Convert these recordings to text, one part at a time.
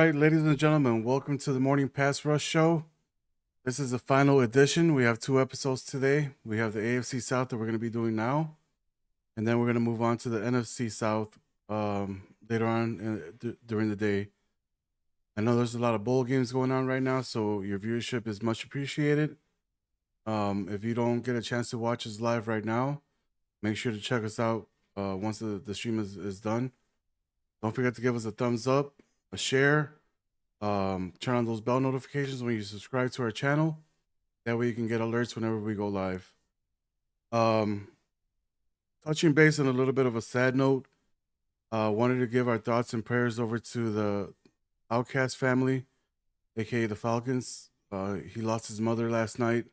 right, ladies and gentlemen, welcome to the Morning Pass Rush Show. This is the final edition. We have 2 episodes today. We have the AFC South that we're going to be doing now, and then we're going to move on to the NFC South later on during the day. I know there's a lot of bowl games going on right now, so your viewership is much appreciated. If you don't get a chance to watch us live right now, make sure to check us out once the stream is done. Don't forget to give us a thumbs up, a share, turn on those bell notifications when you subscribe to our channel. That way you can get alerts whenever we go live. Touching base on a little bit of a sad note, wanted to give our thoughts and prayers over to the Outcast family, aka the Falcons. He lost his mother last night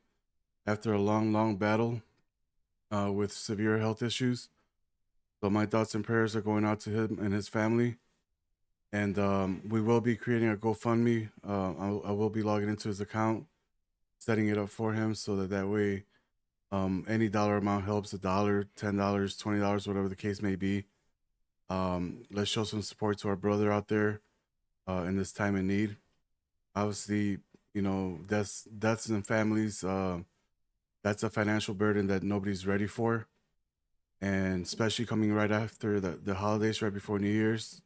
after a long battle with severe health issues. So my thoughts and prayers are going out to him and his family. And we will be creating a GoFundMe. I will be logging into his account, setting it up for him so that way any dollar amount helps. $1, $10, $20, whatever the case may be. Let's show some support to our brother out there in this time of need. Obviously, deaths in families, that's a financial burden that nobody's ready for. And especially coming right after the holidays, right before New Year's,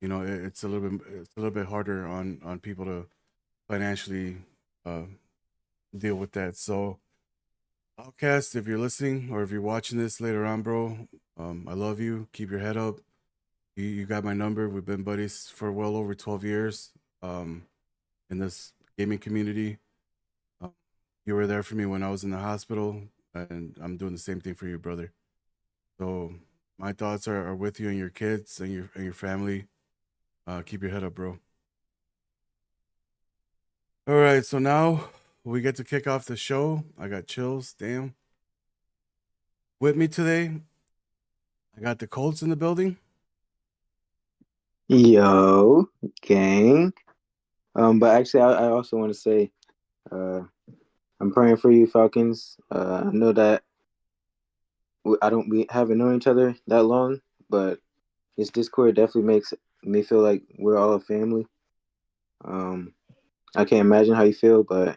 it's a little bit harder on people to financially deal with that. So, Outcast, if you're listening or if you're watching this later on, bro, I love you. Keep your head up. You got my number. We've been buddies for well over 12 years in this gaming community. You were there for me when I was in the hospital, and I'm doing the same thing for you, brother. So my thoughts are with you and your kids and your family. Keep your head up, bro. All right, so now we get to kick off the show. I got chills, damn. With me today, I got the Colts in the building. Yo, gang. But actually, I also want to say, I'm praying for you, Falcons. I know that we haven't known each other that long, but this Discord definitely makes me feel like we're all a family. I can't imagine how you feel, but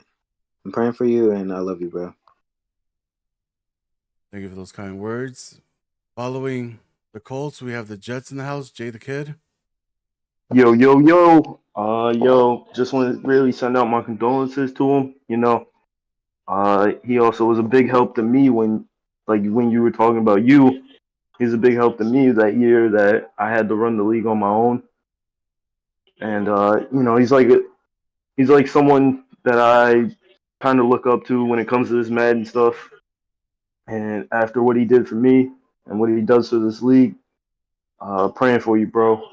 I'm praying for you, and I love you, bro. Thank you for those kind words. Following the Colts, we have the Jets in the house. Jay the Kid. Yo, just want to really send out my condolences to him. He also was a big help to me when you were talking about you. He's a big help to me that year that I had to run the league on my own. And he's like someone that I kind of look up to when it comes to this Madden stuff. And after what he did for me and what he does for this league, praying for you, bro.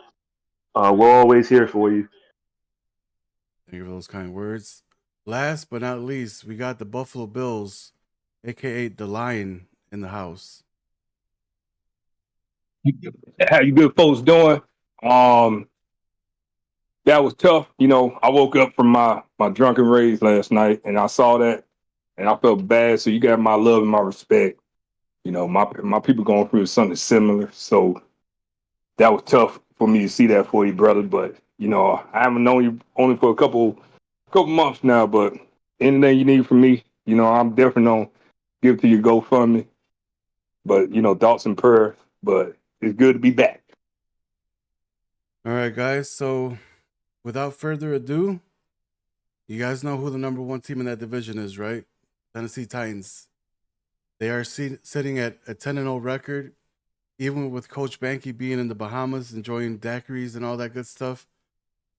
We're always here for you. Thank you for those kind words. Last but not least, we got the Buffalo Bills, aka the Lion, in the house. How you good folks doing? That was tough. I woke up from my drunken rage last night and I saw that and I felt bad. So you got my love and my respect. My people going through something similar. So that was tough for me to see that for you, brother. But I haven't known you only for a couple months now. But anything you need from me, I'm definitely gonna give to your GoFundMe. But thoughts and prayers. But it's good to be back. All right, guys. So without further ado, you guys know who the number one team in that division is, right? Tennessee Titans. They are sitting at a 10-0 record, even with Coach Banky being in the Bahamas, enjoying daiquiris and all that good stuff.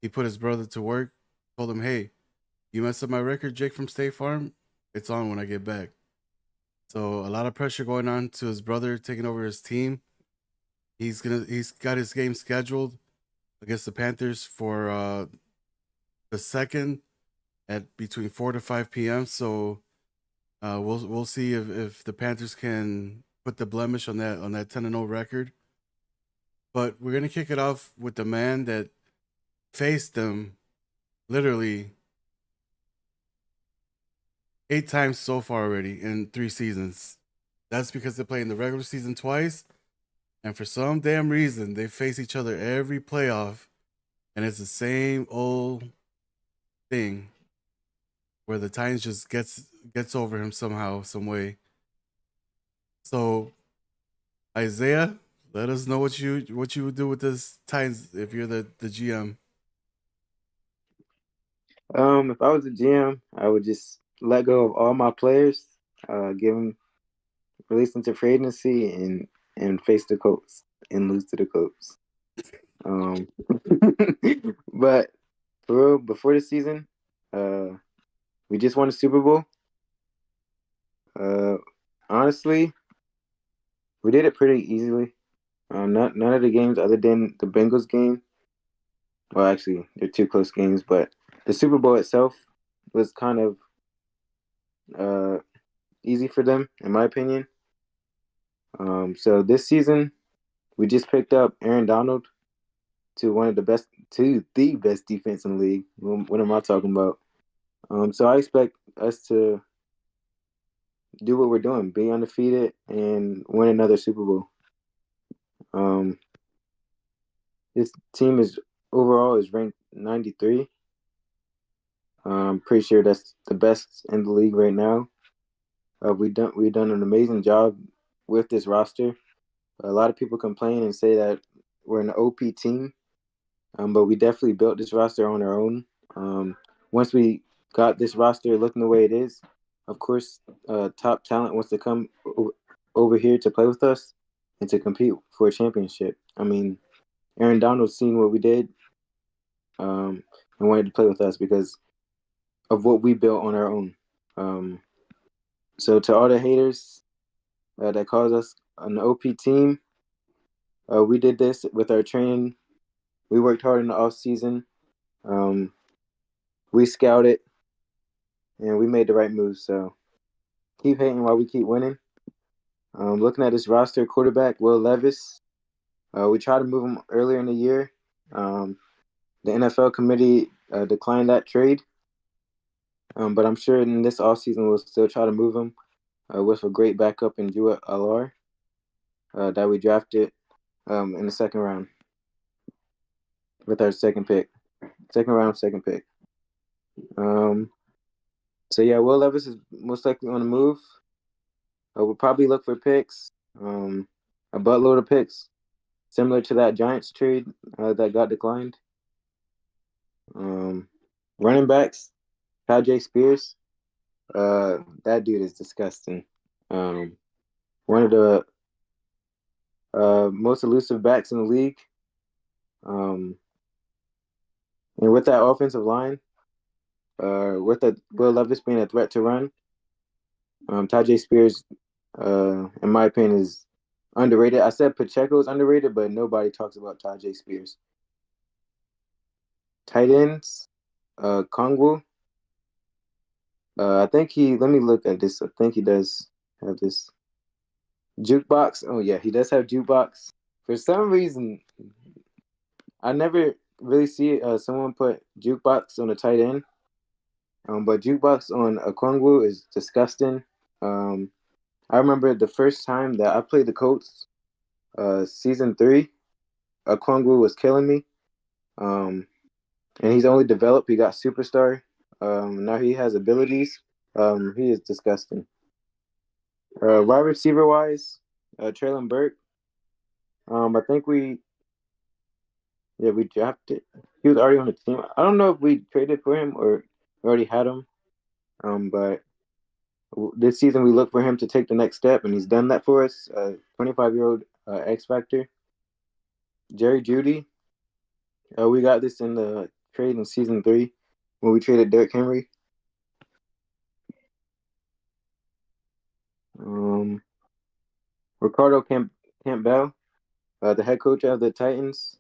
He put his brother to work, told him, hey, you messed up my record, Jake from State Farm? It's on when I get back. So a lot of pressure going on to his brother taking over his team. He's got his game scheduled against the Panthers for the 2nd at between 4 to 5 p.m. So we'll see if the Panthers can put the blemish on that 10-0 record. But we're gonna kick it off with the man that faced them literally 8 times so far already in 3 seasons. That's because they play in the regular season twice, and for some damn reason they face each other every playoff. and it's the same old thing where the Titans just gets over him somehow, some way. So Isaiah, let us know what you would do with this Titans if you're the GM. If I was a GM, I would just let go of all my players, give them release them to free agency, and face the Colts and lose to the Colts. But for real, before the season, we just won a Super Bowl. Honestly, we did it pretty easily. None of the games other than the Bengals game. Well, actually, they're two close games, but the Super Bowl itself was kind of easy for them, in my opinion. So this season, we just picked up Aaron Donald to the best defense in the league. What am I talking about? So I expect us to do what we're doing, be undefeated, and win another Super Bowl. This team is ranked 93. I'm pretty sure that's the best in the league right now. We've done an amazing job with this roster. A lot of people complain and say that we're an OP team, but we definitely built this roster on our own. Once we got this roster looking the way it is, of course, top talent wants to come over here to play with us and to compete for a championship. I mean, Aaron Donald's seen what we did and wanted to play with us because of what we built on our own. So to all the haters that calls us an OP team, we did this with our training. We worked hard in the off season. We scouted, and we made the right moves. So keep hating while we keep winning. Looking at this roster, quarterback Will Levis. We tried to move him earlier in the year. The NFL committee declined that trade. But I'm sure in this offseason we'll still try to move him with a great backup in Jewett Alar that we drafted in the second round with our second pick. Second pick. So yeah, Will Levis is most likely on the move. We'll probably look for picks, a buttload of picks, similar to that Giants trade that got declined. Running backs, Tajay Spears. That dude is disgusting. One of the most elusive backs in the league. And with that offensive line, with Will Levis being a threat to run, Tajay Spears, in my opinion, is underrated. I said Pacheco is underrated, but nobody talks about Tajay Spears. Tight ends, Kongwu. I think let me look at this. I think he does have this. Jukebox. Oh, yeah, he does have Jukebox. For some reason, I never really see someone put Jukebox on a tight end. But Jukebox on Okongwu is disgusting. I remember the first time that I played the Colts, season 3, Okongwu was killing me. And he's only developed. He got superstar. Now he has abilities. He is disgusting. Wide receiver wise, Traylon Burke. I think we drafted. He was already on the team. I don't know if we traded for him or we already had him. But this season we look for him to take the next step, and he's done that for us. 25-year-old X Factor. Jerry Jeudy. We got this in the trade in season 3 when we traded Derrick Henry. Ricardo Campbell, the head coach of the Titans.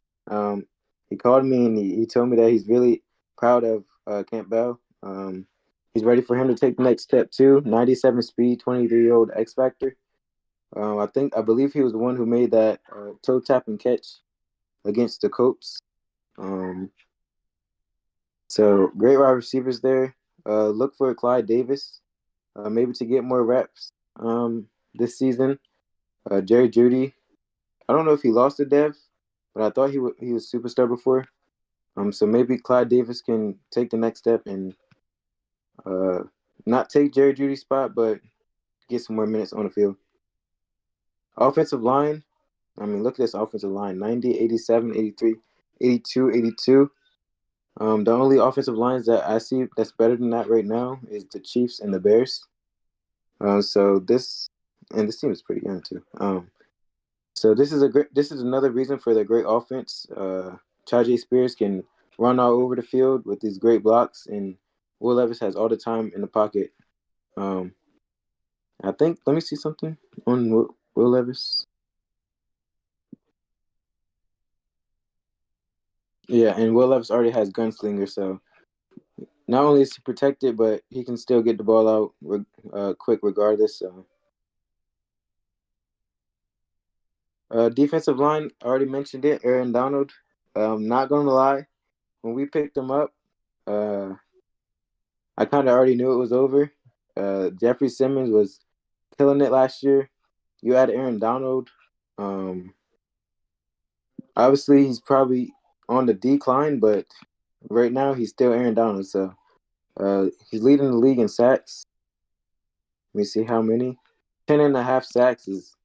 He called me and he told me that he's really proud of Campbell. He's ready for him to take the next step too. 97 speed, 23-year-old X Factor. I believe he was the one who made that toe tap and catch against the Colts. So great wide receivers there. Look for Clyde Davis, maybe to get more reps this season. Jerry Jeudy. I don't know if he lost to Dev, but I thought he was superstar before. So maybe Clyde Davis can take the next step and not take Jerry Judy's spot, but get some more minutes on the field. Offensive line, I mean, look at this offensive line: 90, 87, 83, 82, 82. The only offensive lines that I see that's better than that right now is the Chiefs and the Bears. So this team is pretty young too. So this is another reason for the great offense. Tajay Spears can run all over the field with these great blocks, and Will Levis has all the time in the pocket. I think. Let me see something on Will Levis. Yeah, and Will Levis already has Gunslinger, so not only is he protected, but he can still get the ball out quick regardless. Defensive line, I already mentioned it. Aaron Donald. Not gonna lie, when we picked him up, I kind of already knew it was over. Jeffrey Simmons was killing it last year. You add Aaron Donald. Obviously, he's probably on the decline, but right now he's still Aaron Donald. So he's leading the league in sacks. Let me see how many. 10.5 sacks is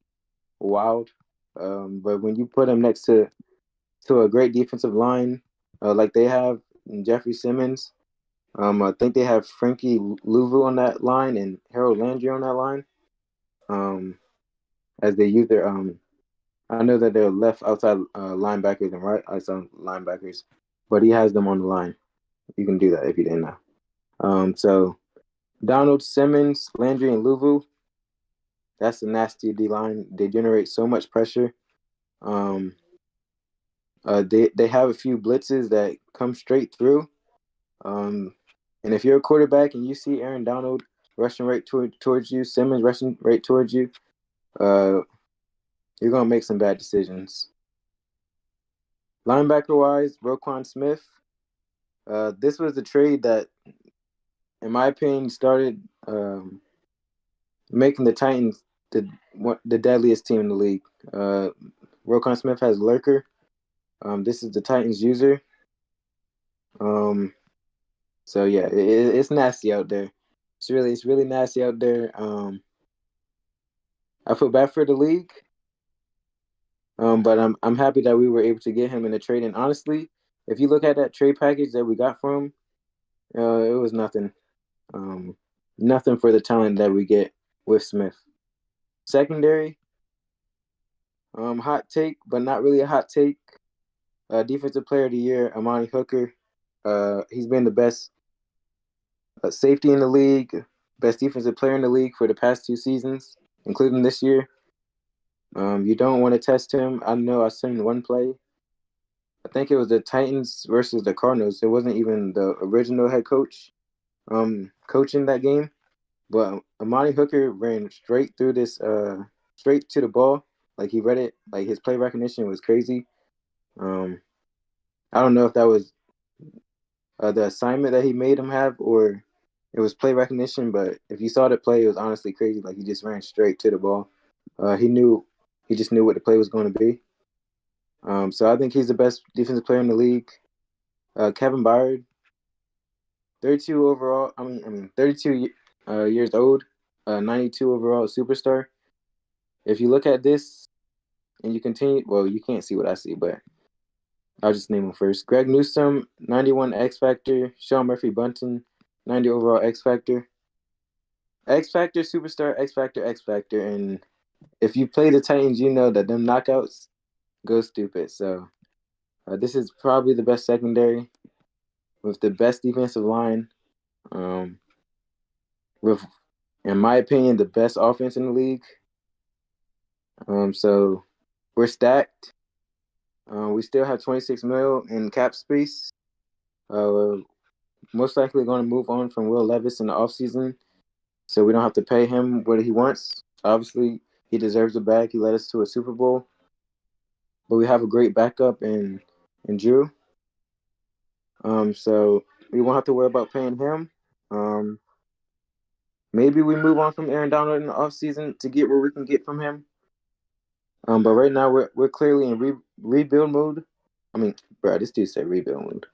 wild. But when you put him next to a great defensive line like they have in Jeffrey Simmons, I think they have Frankie Louvu on that line and Harold Landry on that line. As they use their I know that they're left outside linebackers and right outside linebackers, but he has them on the line. You can do that if you didn't know. So Donald, Simmons, Landry, and Louvu. That's a nasty D line. They generate so much pressure. They have a few blitzes that come straight through. And if you're a quarterback and you see Aaron Donald rushing right towards you, Simmons rushing right towards you, you're gonna make some bad decisions. Linebacker wise, Roquan Smith. This was the trade that, in my opinion, started making the Titans the deadliest team in the league. Roquan Smith has Lurker. This is the Titans user. So yeah, it's nasty out there. It's really nasty out there. I feel bad for the league. But I'm happy that we were able to get him in the trade. And honestly, if you look at that trade package that we got from him, it was nothing. Nothing for the talent that we get with Smith. Secondary, hot take, but not really a hot take. Defensive Player of the Year, Amani Hooker. He's been the best safety in the league, best defensive player in the league for the past 2 seasons, including this year. You don't want to test him. I know I've seen one play. I think it was the Titans versus the Cardinals. It wasn't even the original head coach coaching that game. But Amani Hooker ran straight through straight to the ball. Like he read it. Like his play recognition was crazy. I don't know if that was the assignment that he made him have or it was play recognition. But if you saw the play, it was honestly crazy. Like he just ran straight to the ball. He just knew what the play was going to be. So I think he's the best defensive player in the league. Kevin Byard, 32 overall. 32 years old, 92 overall superstar. If you look at this and you continue, well, you can't see what I see, but I'll just name them first. Greg Newsome, 91 X Factor. Sean Murphy Bunting, 90 overall X Factor. X Factor, superstar, X Factor, X Factor. And if you play the Titans, you know that them knockouts go stupid. So this is probably the best secondary with the best defensive line. With, in my opinion, the best offense in the league. So we're stacked. We still have 26 mil in cap space. Most likely going to move on from Will Levis in the offseason, so we don't have to pay him what he wants. Obviously, he deserves the bag. He led us to a Super Bowl. But we have a great backup in Drew. So we won't have to worry about paying him. Maybe we move on from Aaron Donald in the offseason to get what we can get from him. But right now we're clearly in rebuild mode. I mean, bro, this dude said rebuild mode.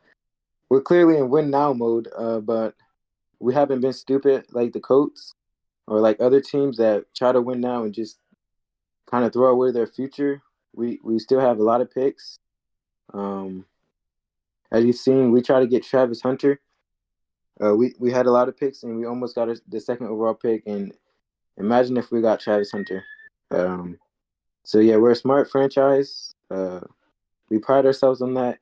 we're clearly in win now mode, but we haven't been stupid like the Colts or like other teams that try to win now and just kind of throw away their future. We still have a lot of picks. As you've seen, we try to get Travis Hunter. We had a lot of picks and we almost got the second overall pick. And imagine if we got Travis Hunter. So yeah, we're a smart franchise. We pride ourselves on that.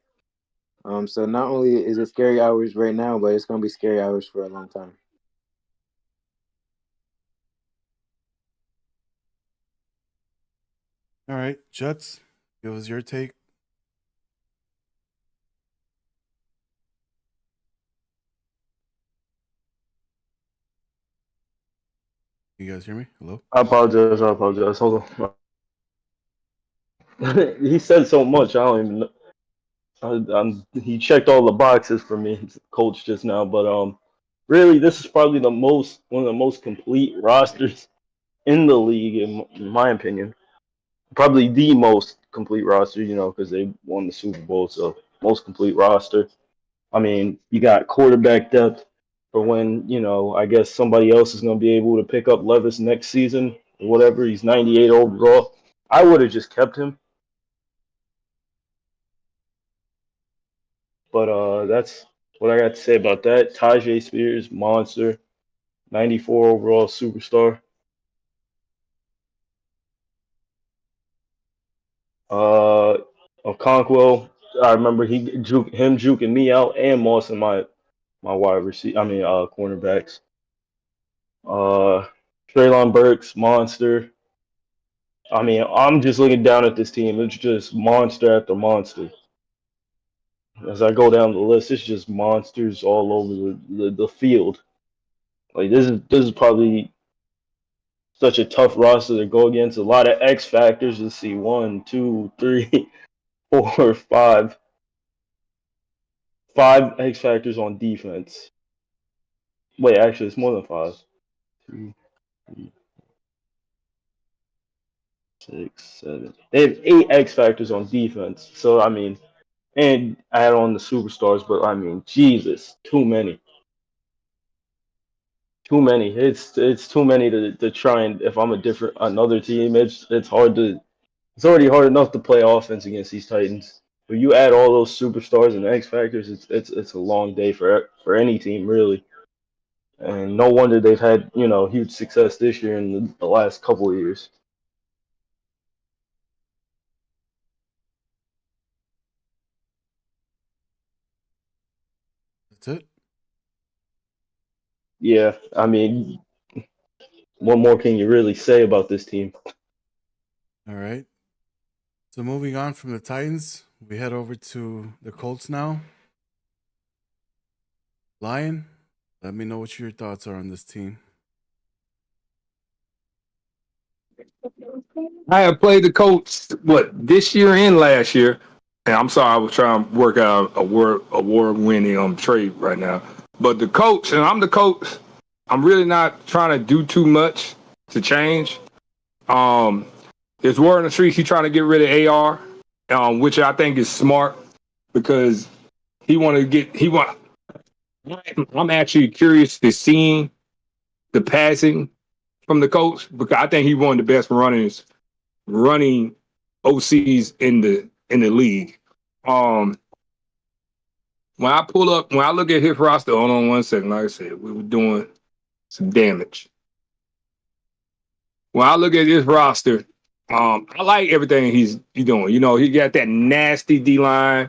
So not only is it scary hours right now, but it's gonna be scary hours for a long time. All right, Jets, give us your take. You guys hear me? Hello? I apologize. Hold on. He said so much. I don't even know. He checked all the boxes for me, coach, just now. But really, this is probably one of the most complete rosters in the league, in my opinion. Probably the most complete roster, because they won the Super Bowl, so most complete roster. I mean, you got quarterback depth for when, I guess somebody else is going to be able to pick up Levis next season or whatever. He's 98 overall. I would have just kept him. But that's what I got to say about that. Tajay Spears, monster, 94 overall superstar. Okonkwo, I remember him juking me out and Moss and my wide receiver. Cornerbacks. Treylon Burks, monster. I mean, I'm just looking down at this team. It's just monster after monster. As I go down the list, it's just monsters all over the field. Like this is probably such a tough roster to go against. A lot of X factors. Let's see, 1, 2, 3, 4, 5. 5 X factors on defense. Wait, actually, it's more than 5. 2, 3, 6, 7. They have 8 X factors on defense. So I mean, and add on the superstars, but I mean, Jesus, too many. Too many. It's too many to try and if I'm another team, it's hard to. It's already hard enough to play offense against these Titans. But you add all those superstars and X factors, it's a long day for any team really. And no wonder they've had huge success this year and the last couple of years. That's it? Yeah, I mean, what more can you really say about this team? All right. So moving on from the Titans, we head over to the Colts now. Lion, let me know what your thoughts are on this team. I have played the Colts this year and last year. And I'm sorry, I was trying to work out award-winning trade right now. But the coach, and I'm the coach, I'm really not trying to do too much to change. There's word on the streets he's trying to get rid of AR, which I think is smart because I'm actually curious to seeing the passing from the coach because I think he's one of the best running OCs in the league. When I look at his roster, hold on one second. Like I said, we were doing some damage. When I look at his roster, I like everything he's doing. He got that nasty D line.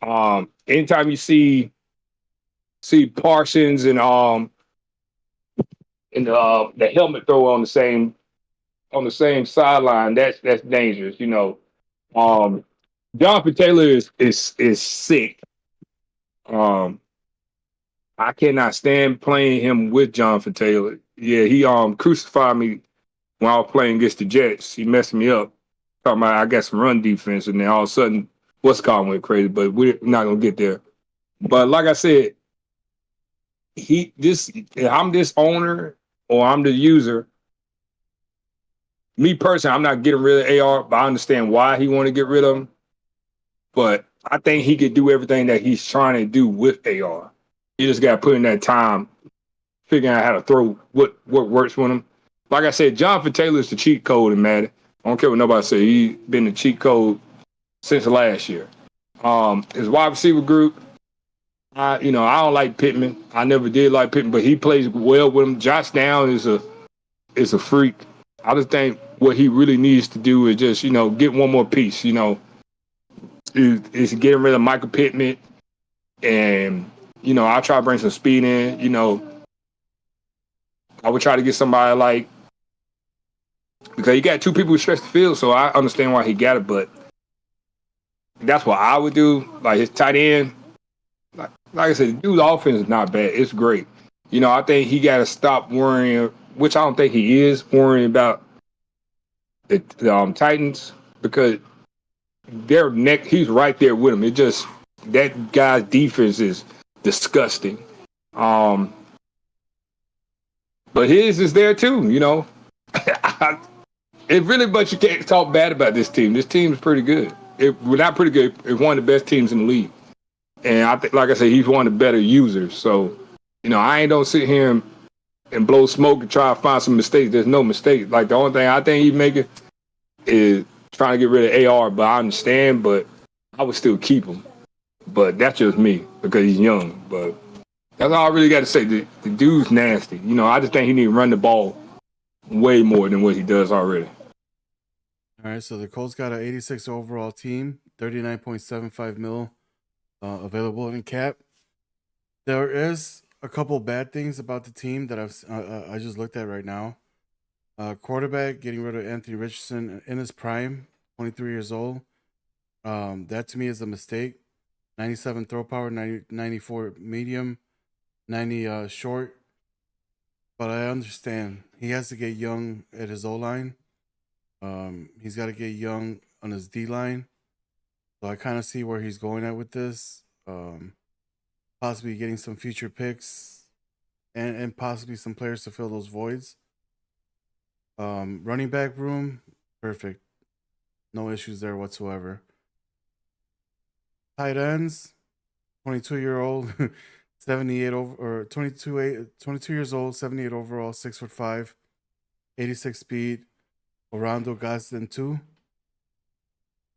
Anytime you see Parsons and the helmet thrower on the same sideline, that's dangerous. Jonathan Taylor is sick. I cannot stand playing him with Jonathan Taylor. Yeah, he crucified me when I was playing against the Jets. He messed me up. Talking about I got some run defense, and then all of a sudden, what's calling went crazy. But we're not gonna get there. But like I said, I'm this owner or I'm the user. Me personally, I'm not getting rid of AR, but I understand why he want to get rid of him. But I think he could do everything that he's trying to do with AR. You just got to put in that time, figuring out how to throw what works with him. Like I said, Jonathan Taylor's the cheat code in Madden. I don't care what nobody say. He's been the cheat code since last year. His wide receiver group, I don't like Pittman. I never did like Pittman, but he plays well with him. Josh Down is a freak. I just think what he really needs to do is just, get one more piece, is getting rid of Michael Pittman. And, I'll try to bring some speed in. I would try to get somebody like, because you got two people who stretch the field, so I understand why he got it, but that's what I would do. Like his tight end, like I said, the dude's offense is not bad. It's great. I think he got to stop worrying, which I don't think he is, worrying about the Titans, because their neck, he's right there with him. It just, that guy's defense is disgusting. But his is there too, It really, but you can't talk bad about this team. This team is pretty good. We're not pretty good. It's one of the best teams in the league. And I think, like I said, he's one of the better users. So, I ain't don't sit here and blow smoke and try to find some mistakes. There's no mistake. Like, the only thing I think he's making is trying to get rid of AR. But I understand, but I would still keep him. But that's just me because he's young. But that's all I really got to say. The dude's nasty. I just think he need to run the ball way more than what he does already. All right, so the Colts got an 86 overall team, 39.75 mil available in cap. There is a couple bad things about the team that I just looked at right now. Quarterback, getting rid of Anthony Richardson in his prime, 23 years old. That to me is a mistake. 97 throw power, 94 medium, 90 short. But I understand he has to get young at his O-line. He's got to get young on his D-line. So I kind of see where he's going at with this. Possibly getting some future picks and possibly some players to fill those voids. Running back room, perfect. No issues there whatsoever. Tight ends, 22-year-old, 78 over or 22 years old, 78 overall, 6'5", 86 speed. Orlando Gaston 2.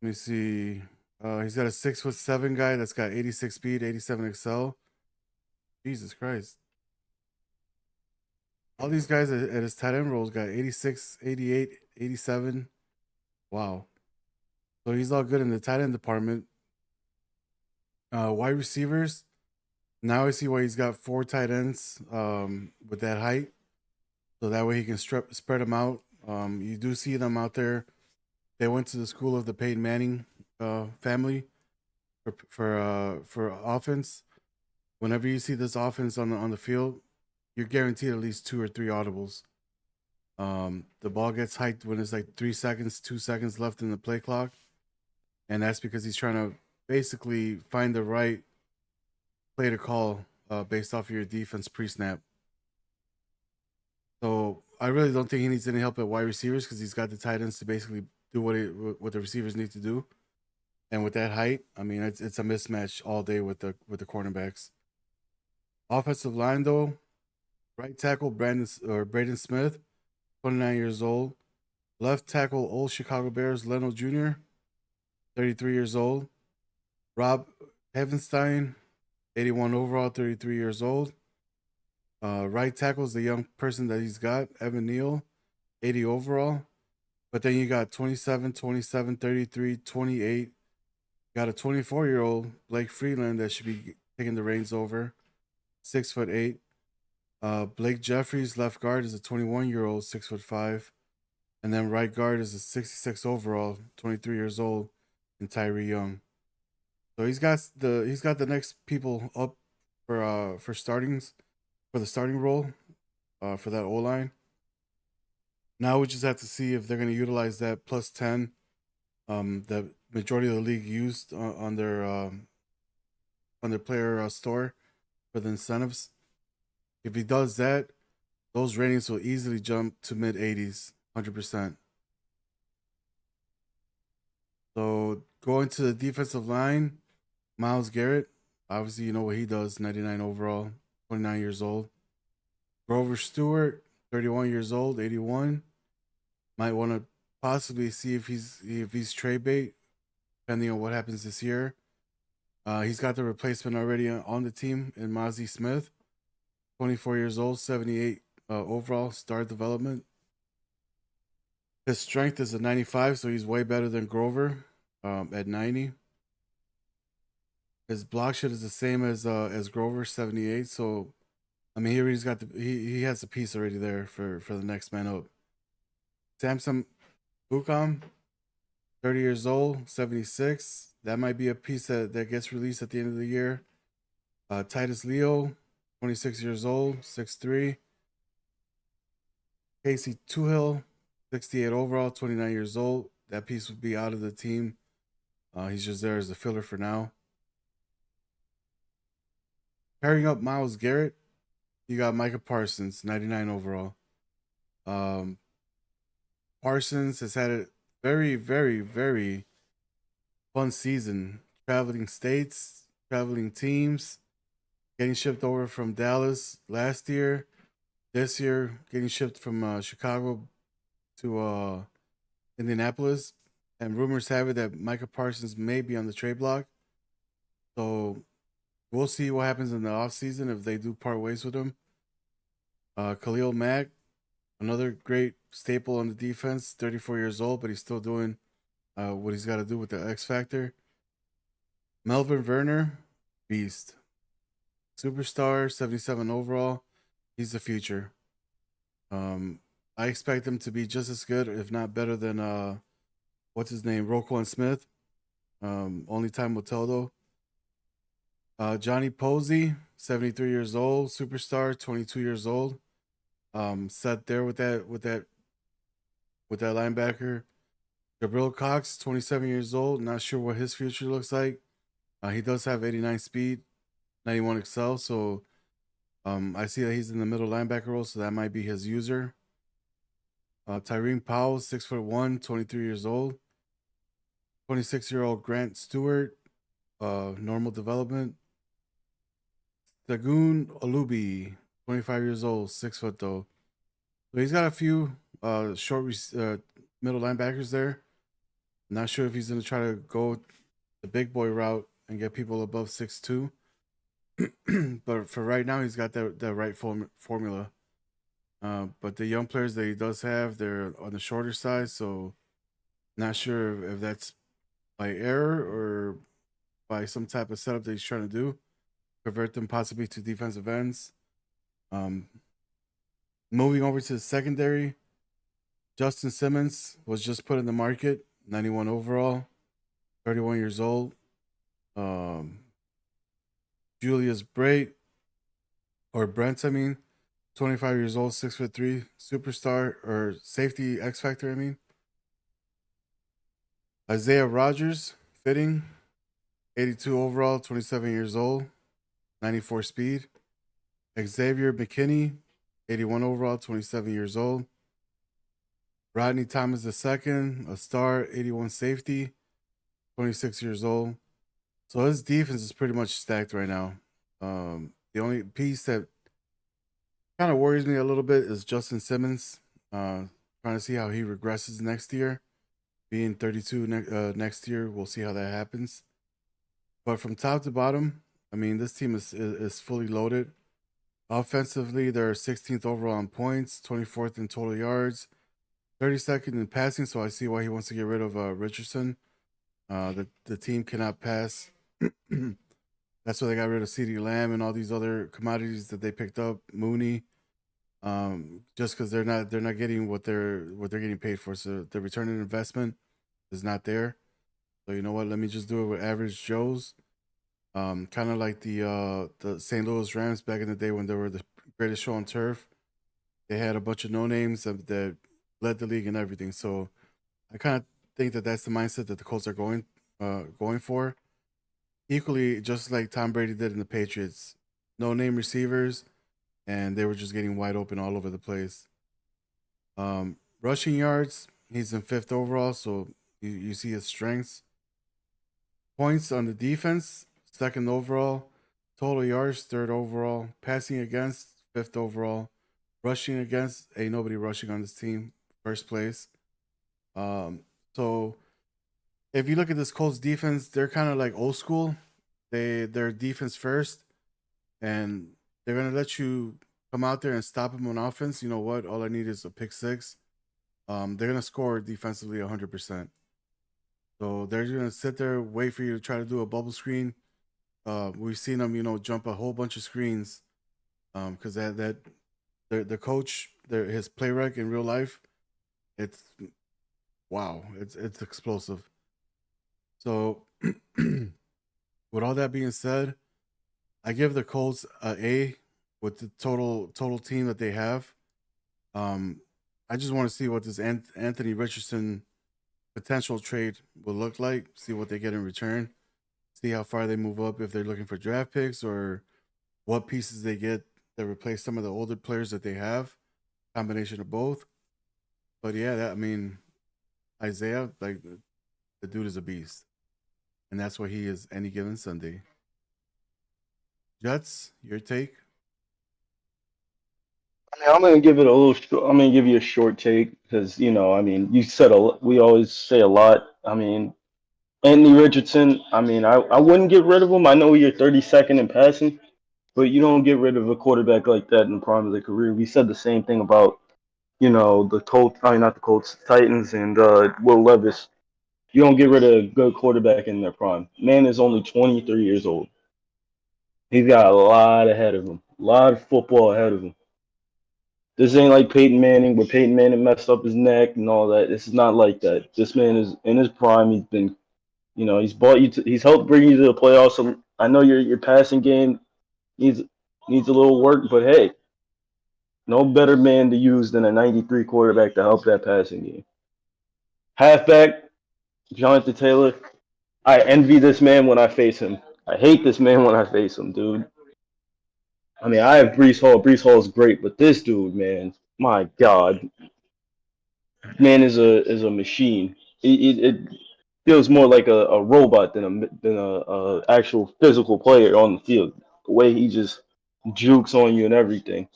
Let me see. He's got a 6'7" guy that's got 86 speed, 87 excel. Jesus Christ. All these guys at his tight end roles got 86, 88, 87. Wow. So he's all good in the tight end department. Wide receivers. Now I see why he's got 4 tight ends with that height. So that way he can spread them out. You do see them out there. They went to the school of the Peyton Manning family for offense. Whenever you see this offense on the field, you're guaranteed at least 2 or 3 audibles. The ball gets hiked when it's like 3 seconds, 2 seconds left in the play clock, and that's because he's trying to basically find the right play to call based off of your defense pre-snap. So I really don't think he needs any help at wide receivers because he's got the tight ends to basically do what the receivers need to do. And with that height, I mean, it's a mismatch all day with the cornerbacks. Offensive line though, right tackle Braden Smith, 29 years old. Left tackle old Chicago Bears Leno Jr., 33 years old. Rob Heavenstein, 81 overall, 33 years old. Right tackle is the young person that he's got, Evan Neal, 80 overall. But then you got 27, 27, 33, 28. Got a 24-year-old Blake Freeland that should be taking the reins over, 6'8". Blake Jeffries, left guard, is a 21-year-old, 6'5". And then right guard is a 66 overall, 23 years old, and Tyree Young. So he's got the next people up for startings, for the starting role, for that O-line. Now we just have to see if they're going to utilize that plus 10 that majority of the league used on their player store for the incentives. If he does that, those ratings will easily jump to mid 80s, 100%. So going to the defensive line, Miles Garrett, obviously you know what he does. 99 overall, 29 years old. Grover Stewart, 31 years old, 81. Might want to possibly see if he's trade bait, depending on what happens this year. He's got the replacement already on the team in Mozzie Smith, 24 years old, 78 overall, star development. His strength is a 95, so he's way better than Grover at 90. His block shit is the same as Grover, 78. So, I mean, he's got he has a piece already there for the next man up. Samson Bukam, 30 years old, 76. That might be a piece that gets released at the end of the year. Titus Leo, 26 years old, 6'3". Casey Tuhill, 68 overall, 29 years old. That piece would be out of the team. He's just there as a filler for now. Pairing up Miles Garrett, you got Micah Parsons, 99 overall. Parsons has had a very, very, very fun season. Traveling states, traveling teams, getting shipped over from Dallas last year. This year, getting shipped from Chicago to Indianapolis. And rumors have it that Micah Parsons may be on the trade block. So we'll see what happens in the offseason if they do part ways with him. Khalil Mack, another great staple on the defense, 34 years old, but he's still doing what he's got to do with the X Factor. Melvin Werner, beast. Superstar, 77 overall. He's the future. I expect him to be just as good, if not better than what's his name, Roquan Smith. Only time will tell though. Johnny Posey, 73 years old, superstar, 22 years old. Sat there with that linebacker. Jabril Cox, 27 years old. Not sure what his future looks like. He does have 89 speed, 91 excel. So I see that he's in the middle linebacker role, so that might be his user. Tyreen Powell, 6'1", 23 years old. 26-year-old Grant Stewart, normal development. Dagoon Olubi, 25 years old, 6 foot though. So he's got a few short middle linebackers there. Not sure if he's going to try to go the big boy route and get people above 6'2". But for right now, he's got that right formula. But the young players that he does have, they're on the shorter side. So not sure if that's by error or by some type of setup that he's trying to do. Convert them possibly to defensive ends. Moving over to the secondary, Justin Simmons was just put in the market, 91 overall, 31 years old. Julius Brent, 25 years old, 6'3", superstar or safety X Factor, Isaiah Rogers, fitting, 82 overall, 27 years old, 94 speed. Xavier McKinney, 81 overall, 27 years old. Rodney Thomas II, a star, 81 safety, 26 years old. So his defense is pretty much stacked right now. The only piece that kind of worries me a little bit is Justin Simmons. Trying to see how he regresses next year. Being 32 next year, we'll see how that happens. But from top to bottom, this team is fully loaded. Offensively, they're 16th overall in points, 24th in total yards, 32nd in passing. So I see why he wants to get rid of Richardson. The team cannot pass. That's why they got rid of CeeDee Lamb and all these other commodities that they picked up. Mooney, just because they're not getting what they're getting paid for. So the return on investment is not there. So you know what? Let me just do it with average Joes. Kind of like the St. Louis Rams back in the day when they were the greatest show on turf. They had a bunch of no names that led the league and everything. So I kind of think that that's the mindset that the Colts are going for. Equally, just like Tom Brady did in the Patriots, no name receivers, and they were just getting wide open all over the place. Rushing yards, he's in 5th overall, so you see his strengths. Points on the defense, second overall. Total yards, third overall. Passing against, fifth overall. Rushing against, ain't nobody rushing on this team. First place. So if you look at this Colts defense, they're kind of like old school. They're defense first, and they're gonna let you come out there and stop them on offense. You know what? All I need is a pick six. They're gonna score defensively 100%. So they're gonna sit there, wait for you to try to do a bubble screen. We've seen them, jump a whole bunch of screens. Because the coach, his play rec in real life, it's wow, it's explosive. So, with all that being said, I give the Colts a A with the total team that they have. I just want to see what this Anthony Richardson potential trade will look like. See what they get in return. See how far they move up if they're looking for draft picks or what pieces they get that replace some of the older players that they have. Combination of both. But yeah, Isaiah, like the dude is a beast, and that's what he is any given Sunday. Jets, your take? I mean, I'm gonna give it a little. I'm gonna give you a short take because I mean, you said we always say a lot. I mean, Anthony Richardson. I mean, I wouldn't get rid of him. I know you're 32nd in passing, but you don't get rid of a quarterback like that in the prime of their career. We said the same thing about the Colts. I mean, not the Colts, Titans, and Will Levis. You don't get rid of a good quarterback in their prime. Man is only 23 years old. He's got a lot ahead of him. A lot of football ahead of him. This ain't like Peyton Manning, where Peyton Manning messed up his neck and all that. This is not like that. This man is in his prime. He's been, he's brought you to, he's helped bring you to the playoffs. So I know your passing game needs a little work, but hey, no better man to use than a 93 quarterback to help that passing game. Halfback, Jonathan Taylor. I envy this man when I face him. I hate this man when I face him, dude. I mean, I have Brees Hall. Brees Hall is great, but this dude, man, my God, man is a machine. It feels more like a robot than a actual physical player on the field. The way he just jukes on you and everything,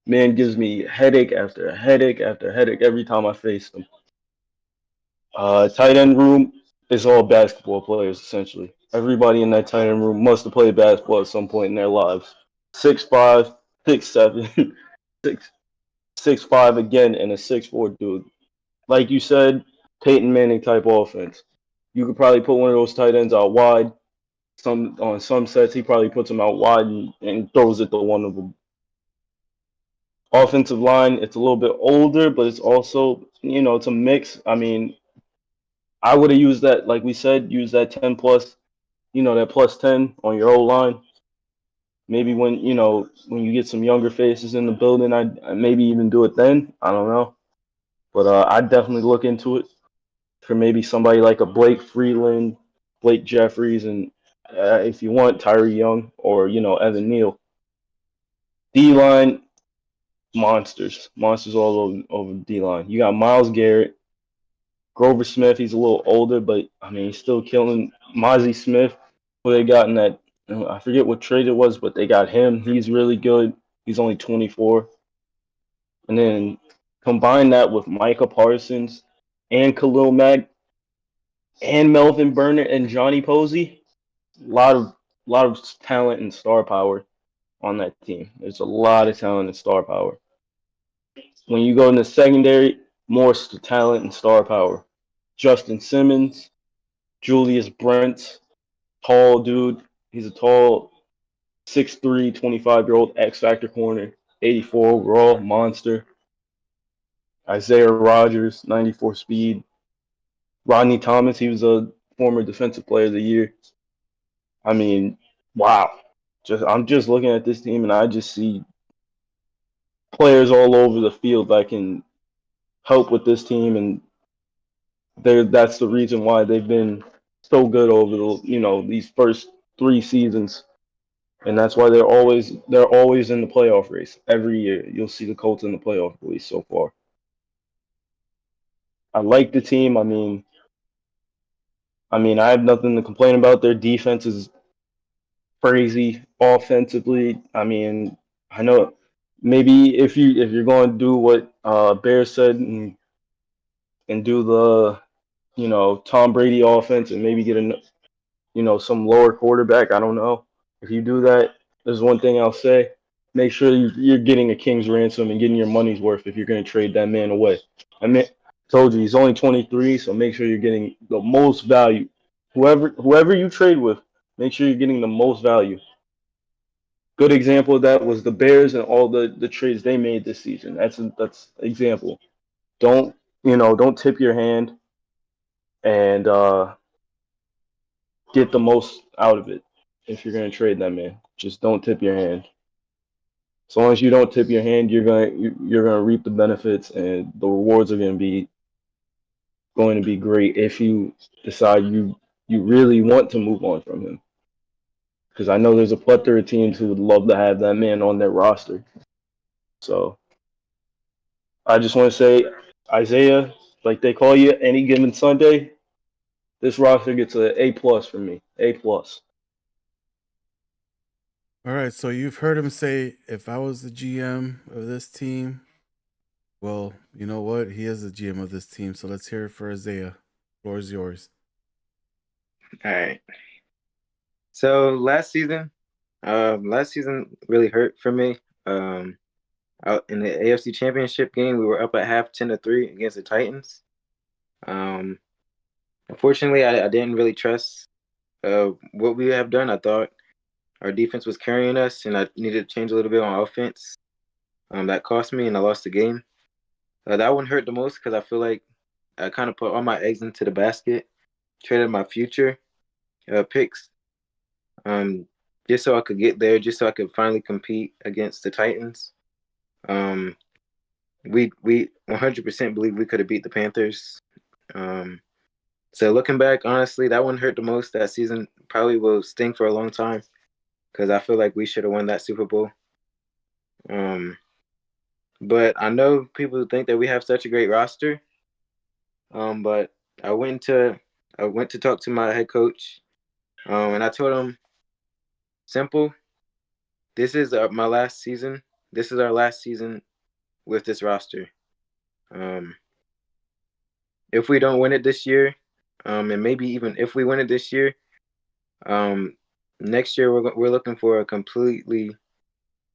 man, gives me headache after headache after headache every time I face him. Tight end room is all basketball players essentially. Everybody in that tight end room must have played basketball at some point in their lives. 6'5", 6'7", 6'5" again, and a 6'4" dude. Like you said, Peyton Manning type offense. You could probably put one of those tight ends out wide. On some sets, he probably puts them out wide and throws it to one of them. Offensive line, it's a little bit older, but it's also, it's a mix. I mean, I would have used that, like we said, use that 10 plus, that plus 10 on your O line. Maybe when you get some younger faces in the building, I'd maybe even do it then. I don't know, but I'd definitely look into it for maybe somebody like a Blake Freeland, Blake Jeffries, and if you want Tyree Young or Evan Neal. D line, monsters all over D line. You got Myles Garrett, Grover Smith. He's a little older, but I mean he's still killing. Mozzie Smith, who they got in that. I forget what trade it was, but they got him. He's really good. He's only 24. And then combine that with Micah Parsons and Khalil Mack and Melvin Burnett and Johnny Posey. A lot of talent and star power on that team. There's a lot of talent and star power. When you go in the secondary, more talent and star power. Justin Simmons, Julius Brent, tall dude. He's a tall 6'3", 25-year-old X-Factor corner, 84 overall, monster. Isaiah Rodgers, 94 speed. Rodney Thomas, he was a former Defensive Player of the Year. I mean, wow. I'm just looking at this team, and I just see players all over the field that can help with this team, and that's the reason why they've been so good over these first 3 seasons. And that's why they're always in the playoff race. Every year you'll see the Colts in the playoff race so far. I like the team. I mean I have nothing to complain about. Their defense is crazy offensively. I mean, I know maybe if you're going to do what Bear said and do the Tom Brady offense and maybe get some lower quarterback. I don't know. If you do that, there's one thing I'll say: make sure you're getting a king's ransom and getting your money's worth if you're going to trade that man away. I mean, told you he's only 23, so make sure you're getting the most value. Whoever you trade with, make sure you're getting the most value. Good example of that was the Bears and all the trades they made this season. That's example. Don't tip your hand and get the most out of it if you're going to trade that man. Just don't tip your hand. As long as you don't tip your hand, you're going to reap the benefits, and the rewards are going to be great if you decide you really want to move on from him. Because I know there's a plethora of teams who would love to have that man on their roster. So I just want to say, Isaiah, like they call you any given Sunday, this roster gets an A+ from me. A+. All right, so you've heard him say, if I was the GM of this team, well, you know what? He is the GM of this team, so let's hear it for Isaiah. Floor is yours. All right. So last season really hurt for me. Out in the AFC Championship game, we were up at half 10-3 against the Titans. Unfortunately, I didn't really trust what we have done. I thought our defense was carrying us, and I needed to change a little bit on offense. That cost me, and I lost the game. That one hurt the most because I feel like I kind of put all my eggs into the basket, traded my future picks, just so I could get there, just so I could finally compete against the Titans. We 100% believe we could have beat the Panthers. So looking back, honestly, that one hurt the most. That season probably will sting for a long time because I feel like we should have won that Super Bowl. But I know people think that we have such a great roster. But I went to talk to my head coach, and I told him, simple, this is my last season. This is our last season with this roster. If we don't win it this year, and maybe even if we win it this year, next year we're looking for a completely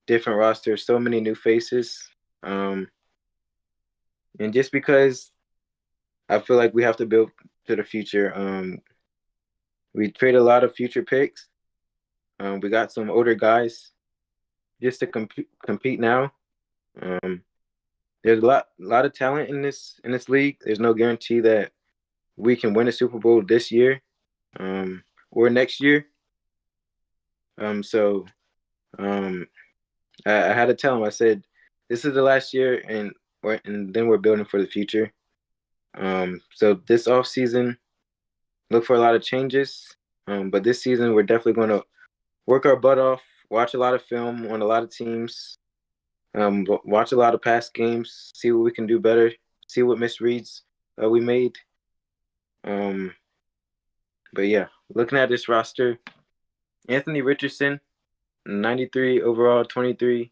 different roster. So many new faces, and just because I feel like we have to build to the future. We traded a lot of future picks. We got some older guys just to compete now. There's a lot of talent in this league. There's no guarantee that we can win a Super Bowl this year or next year. So I had to tell him. I said, "This is the last year, and then we're building for the future." So this off season, look for a lot of changes. But this season, we're definitely going to work our butt off, watch a lot of film on a lot of teams, watch a lot of past games, see what we can do better, see what misreads we made. But yeah, looking at this roster, Anthony Richardson, 93 overall, 23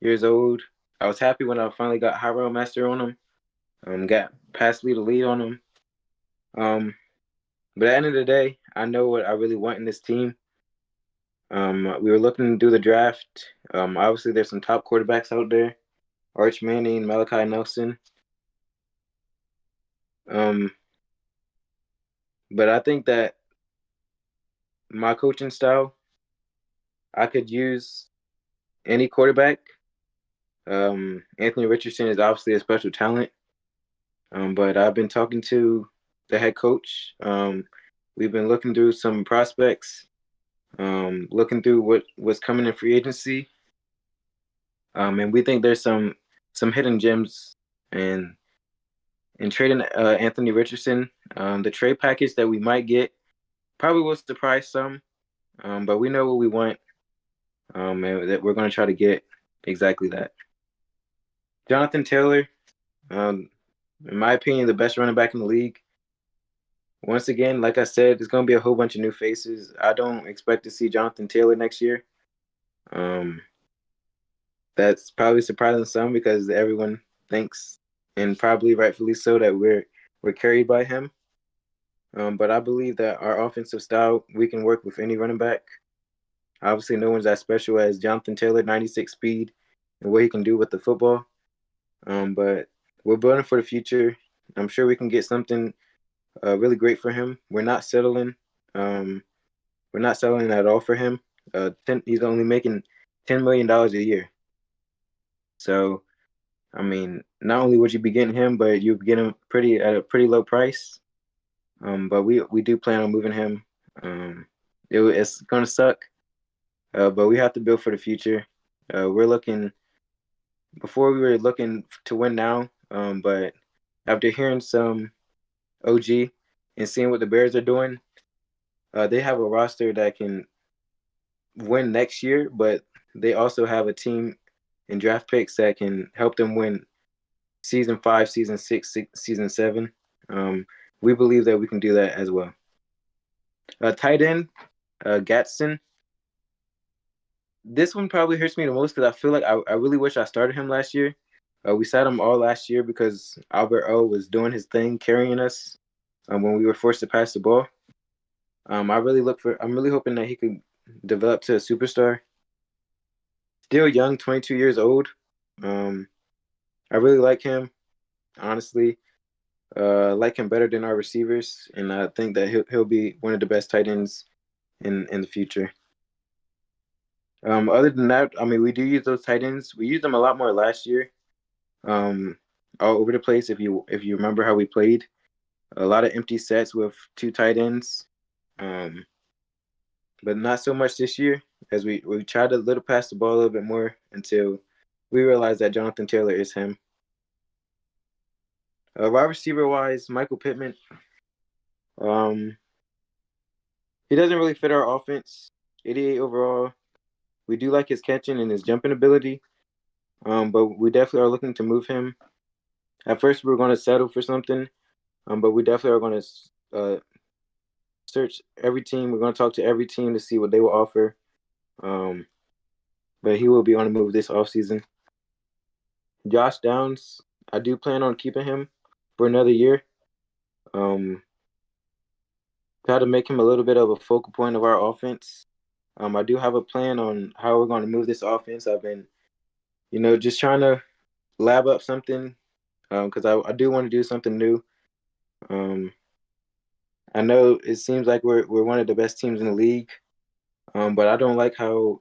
years old. I was happy when I finally got Hiram Master on him. Got pass lead to lead on him. But at the end of the day, I know what I really want in this team. We were looking to do the draft. Obviously, there's some top quarterbacks out there. Arch Manning, Malachi Nelson. But I think that my coaching style, I could use any quarterback. Anthony Richardson is obviously a special talent. But I've been talking to the head coach. We've been looking through some prospects, looking through what's coming in free agency. And we think there's some hidden gems in trading Anthony Richardson. The trade package that we might get probably will surprise some, but we know what we want, and that we're going to try to get exactly that. Jonathan Taylor, in my opinion, the best running back in the league. once again, like I said, it's going to be a whole bunch of new faces. I don't expect to see Jonathan Taylor next year. That's probably surprising some because everyone thinks, and probably rightfully so, that we're carried by him. But I believe that our offensive style, we can work with any running back. Obviously, no one's as special as Jonathan Taylor, 96 speed, and what he can do with the football. But we're building for the future. I'm sure we can get something really great for him. We're not settling. We're not settling at all for him. He's only making $10 million a year. So, I mean, not only would you be getting him, but you'd get him at a pretty low price. But we do plan on moving him. It's gonna suck, but we have to build for the future. We're looking. Before we were looking to win now, but after hearing some OG and seeing what the Bears are doing, they have a roster that can win next year, but they also have a team and draft picks that can help them win season 5, season 6, season 7. We believe that we can do that as well. Tight end, Gatson. This one probably hurts me the most because I feel like I really wish I started him last year. We sat him all last year because Albert O was doing his thing, carrying us when we were forced to pass the ball. I'm really hoping that he could develop to a superstar. Still young, 22 years old. I really like him, honestly. I like him better than our receivers, and I think that he'll be one of the best tight ends in the future. Other than that, I mean, we do use those tight ends. We used them a lot more last year. All over the place. If you remember how we played, a lot of empty sets with 2 tight ends. But not so much this year, as we tried to pass the ball a little bit more until we realized that Jonathan Taylor is him. Wide receiver wise, Michael Pittman. He doesn't really fit our offense. 88 overall. We do like his catching and his jumping ability, but we definitely are looking to move him. At first, we were going to settle for something, but we definitely are going to search every team. We're going to talk to every team to see what they will offer. But he will be on the move this offseason. Josh Downs, I do plan on keeping him for another year. Try to make him a little bit of a focal point of our offense. I do have a plan on how we're going to move this offense. I've been, just trying to lab up something because I do want to do something new. I know it seems like we're one of the best teams in the league, but I don't like how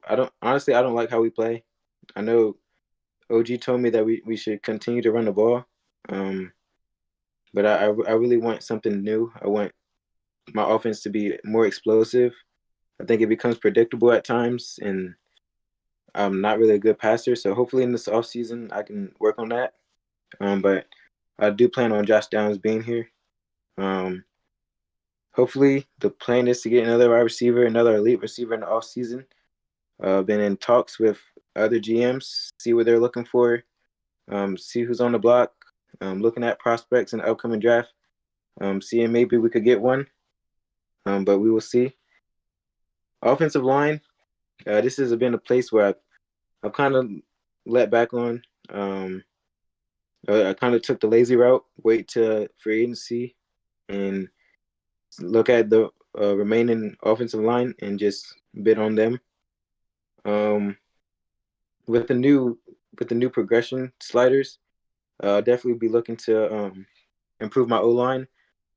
we play. I know OG told me that we should continue to run the ball, but I really want something new. I want my offense to be more explosive. I think it becomes predictable at times, and I'm not really a good passer. So hopefully in this offseason I can work on that. But I do plan on Josh Downs being here. Hopefully the plan is to get another wide receiver, another elite receiver in the offseason. Been in talks with other GMs, see what they're looking for, see who's on the block, looking at prospects in the upcoming draft, seeing maybe we could get one, but we will see. Offensive line, this has been a place where I've kind of let back on. I kind of took the lazy route, wait to free agency, and look at the remaining offensive line and just bid on them. With the new progression sliders, I'll definitely be looking to improve my O line.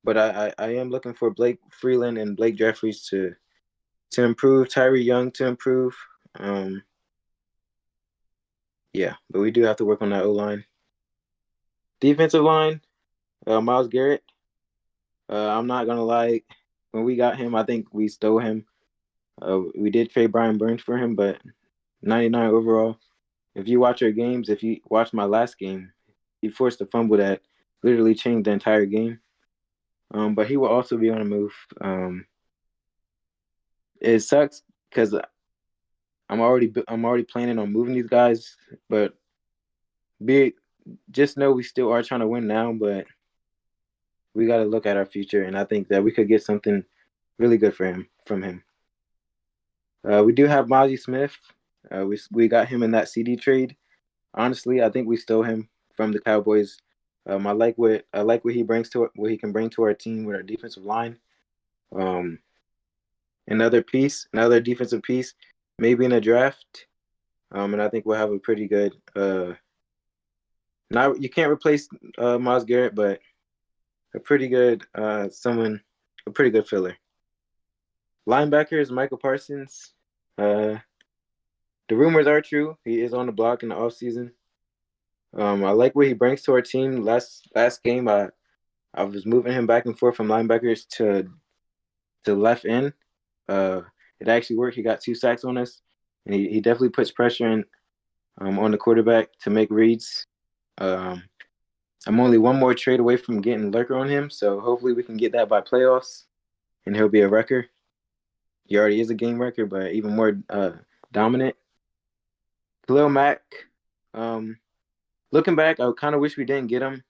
But I am looking for Blake Freeland and Blake Jeffries to improve, Tyree Young to improve. Yeah, but we do have to work on that O line. Defensive line, Myles Garrett. I'm not gonna lie, when we got him, I think we stole him. We did trade Brian Burns for him, but 99 overall. If you watch our games, if you watch my last game, he forced a fumble that literally changed the entire game. But he will also be on the move. It sucks because I'm already planning on moving these guys, but just know we still are trying to win now. But we got to look at our future, and I think that we could get something really good from him. We do have Mozzie Smith. We got him in that CD trade. Honestly, I think we stole him from the Cowboys. I like what he brings to it, what he can bring to our team with our defensive line. Another defensive piece, maybe in a draft. And I think we'll have a pretty good. Not you can't replace Myles Garrett, but a pretty good a pretty good filler. Linebacker is Michael Parsons. The rumors are true. He is on the block in the offseason. I like what he brings to our team. Last game, I was moving him back and forth from linebackers to left end. It actually worked. He got 2 sacks on us, and he definitely puts pressure in on the quarterback to make reads. I'm only one more trade away from getting Lurker on him, so hopefully we can get that by playoffs, and he'll be a wrecker. He already is a game wrecker, but even more dominant. Khalil Mack, looking back, I kind of wish we didn't get him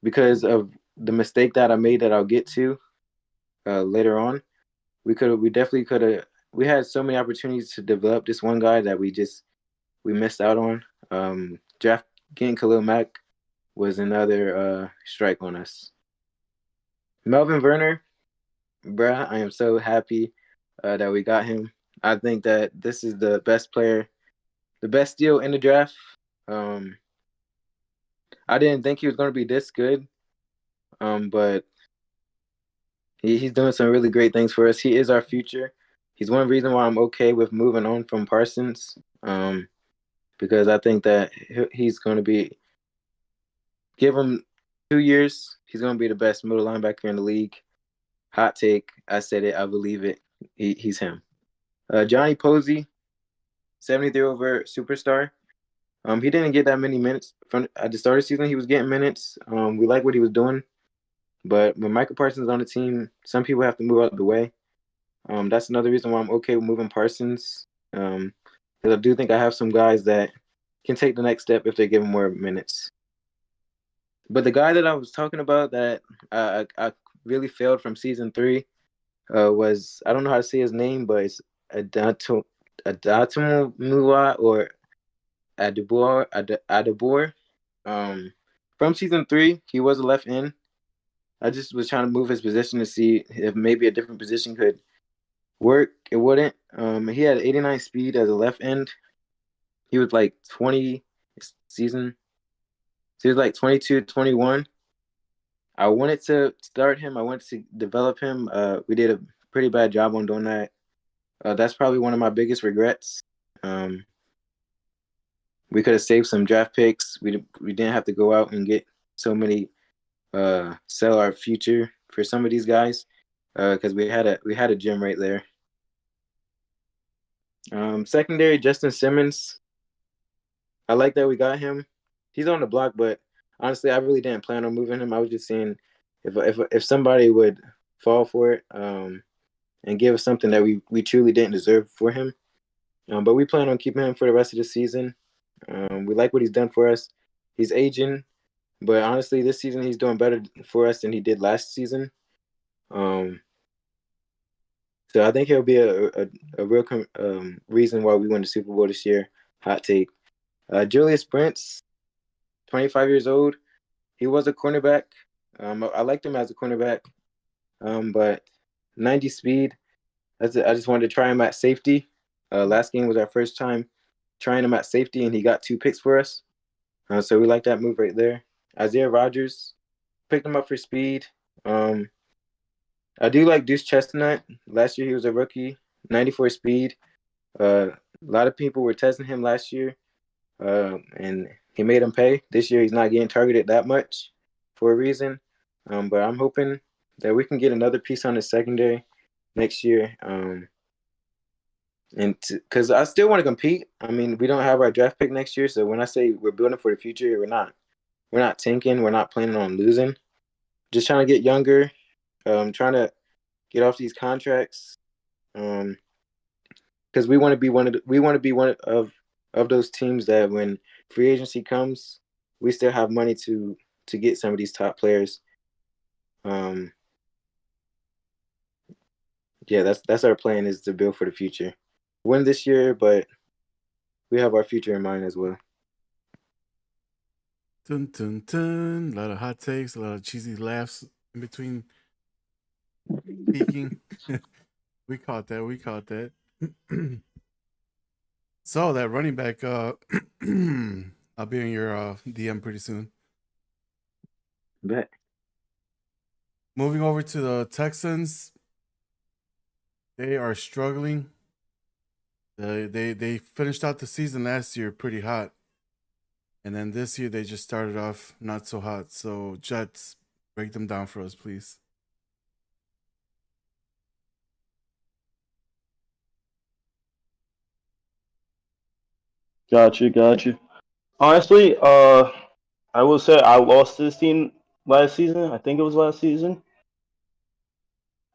because of the mistake that I made that I'll get to later on. We definitely could have. We had so many opportunities to develop this one guy that we missed out on. Getting Khalil Mack was another strike on us. Melvin Verner, bruh, I am so happy that we got him. I think that this is the best player, the best deal in the draft. I didn't think he was going to be this good, but he's doing some really great things for us. He is our future. He's one reason why I'm okay with moving on from Parsons, because I think that he's going to be, give him 2 years, he's going to be the best middle linebacker in the league. Hot take. I said it. I believe it. He's him. Johnny Posey, 73 over superstar. He didn't get that many minutes at the start of the season. He was getting minutes. We like what he was doing, but when Michael Parsons is on the team, some people have to move out of the way. That's another reason why I'm okay with moving Parsons. Because I do think I have some guys that can take the next step if they give him more minutes. But the guy that I was talking about that I really failed from season 3 was, I don't know how to say his name, but it's Adatomu or Adebor. From season 3, he was a left end. I just was trying to move his position to see if maybe a different position could work. It wouldn't. He had 89 speed as a left end. He was like 20 season. So he was like 22, 21. I wanted to start him. I wanted to develop him. We did a pretty bad job on doing that. That's probably one of my biggest regrets. We could have saved some draft picks. We didn't have to go out and get so many, sell our future for some of these guys, because we had a gem right there. Secondary, Justin Simmons. I like that we got him. He's on the block, but honestly, I really didn't plan on moving him. I was just seeing if somebody would fall for it, and give us something that we truly didn't deserve for him. But we plan on keeping him for the rest of the season. We like what he's done for us. He's aging, but honestly, this season he's doing better for us than he did last season. So I think he'll be a real reason why we won the Super Bowl this year. Hot take. Julius Brents, 25 years old. He was a cornerback. I liked him as a cornerback, but 90 speed. That's it. I just wanted to try him at safety. Last game was our first time trying him at safety, and he got 2 picks for us. So we like that move right there. Isaiah Rodgers, picked him up for speed. I do like Deuce Chestnut. Last year he was a rookie, 94 speed. A lot of people were testing him last year, and he made him pay. This year he's not getting targeted that much for a reason. But I'm hoping that we can get another piece on the secondary next year. And because I still want to compete. I mean, we don't have our draft pick next year, so when I say we're building for the future, we're not tanking. We're not planning on losing. Just trying to get younger. Trying to get off these contracts. Because we want to be one of those teams that when free agency comes, we still have money to to get some of these top players. Yeah, that's our plan, is to build for the future. Win this year, but we have our future in mind as well. Dun dun dun. A lot of hot takes, a lot of cheesy laughs in between speaking. We caught that. We caught that. So that running back, I'll be in your DM pretty soon. Bet. Moving over to the Texans, they are struggling. They finished out the season last year pretty hot, and then this year they just started off not so hot. So Jets, break them down for us, please. Gotcha. Honestly, I will say I lost this team last season. I think it was last season.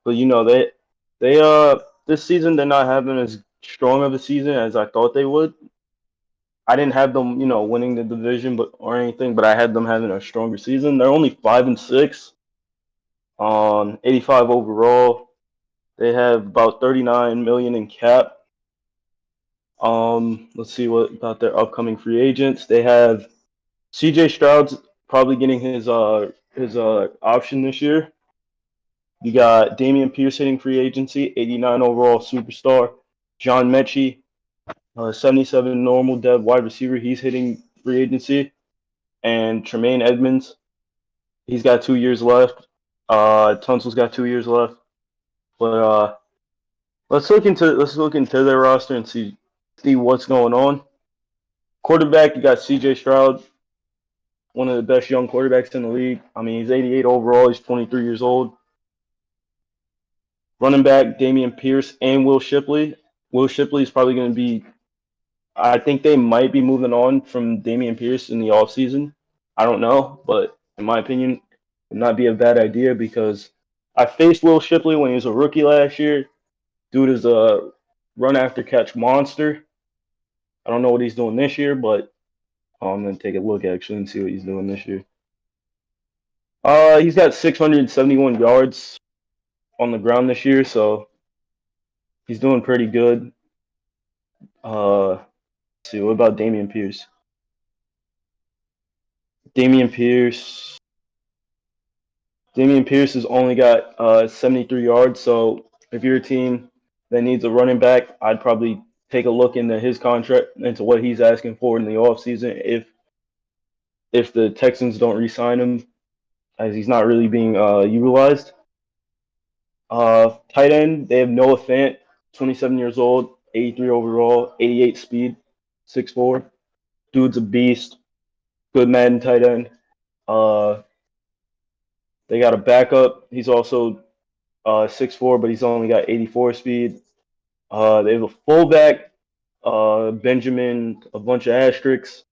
But you know, they this season they're not having as strong of a season as I thought they would. I didn't have them, you know, winning the division but or anything, but I had them having a stronger season. They're only 5-6 on 85 overall. They have about 39 million in cap. Let's see what about their upcoming free agents. They have CJ Stroud's probably getting his option this year. You got Damian Pierce hitting free agency, 89 overall superstar. John Mechie, 77 normal dev wide receiver. He's hitting free agency. And Tremaine Edmonds, he's got 2 years left. Tunsil's got 2 years left. But let's look into their roster and see what's going on. Quarterback, you got CJ Stroud, one of the best young quarterbacks in the league. I mean, he's 88 overall. He's 23 years old. Running back, Damian Pierce and Will Shipley. Will Shipley is probably going to be, I think they might be moving on from Damian Pierce in the offseason. I don't know, but in my opinion, it would not be a bad idea because I faced Will Shipley when he was a rookie last year. Dude is a run after catch monster. I don't know what he's doing this year, but I'm going to take a look actually and see what he's doing this year. He's got 671 yards on the ground this year, so he's doing pretty good. Let's see, what about Damian Pierce? Damian Pierce has only got 73 yards, so if you're a team that needs a running back, I'd probably take a look into his contract, into what he's asking for in the offseason if the Texans don't re-sign him, as he's not really being utilized. Tight end, they have Noah Fant, 27 years old, 83 overall, 88 speed, 6'4". Dude's a beast. Good Madden tight end. They got a backup. He's also 6'4", but he's only got 84 speed. They have a fullback, Benjamin, a bunch of asterisks,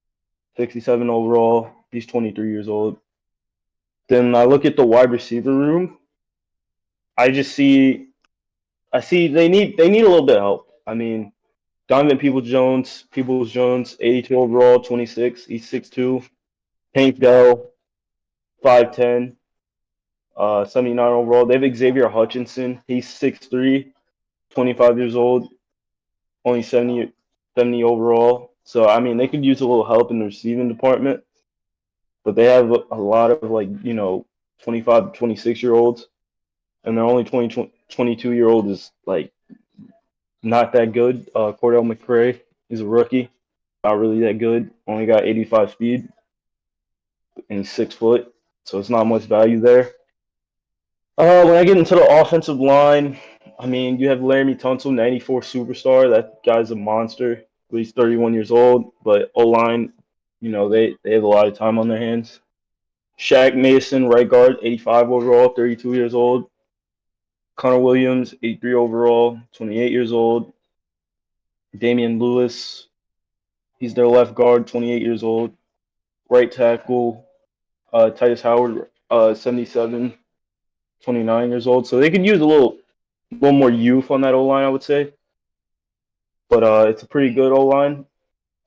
67 overall. He's 23 years old. Then I look at the wide receiver room. I see they need a little bit of help. I mean, Donovan Peoples-Jones, 82 overall, 26. He's 6'2". Tank Dell, 5'10", 79 overall. They have Xavier Hutchinson. He's 6'3", 25 years old, only 70 overall. So, I mean, they could use a little help in the receiving department. But they have a lot of, 25 to 26-year-olds. And their only 22-year-old is, not that good. Cordell McRae is a rookie. Not really that good. Only got 85 speed. And he's 6 foot. So it's not much value there. When I get into the offensive line, I mean, you have Laramie Tunsil, 94 superstar. That guy's a monster. He's 31 years old. But O-line, they have a lot of time on their hands. Shaq Mason, right guard, 85 overall, 32 years old. Connor Williams, 83 overall, 28 years old. Damian Lewis, he's their left guard, 28 years old. Right tackle, Titus Howard, 77, 29 years old. So they could use a little more youth on that O-line, I would say. But it's a pretty good O-line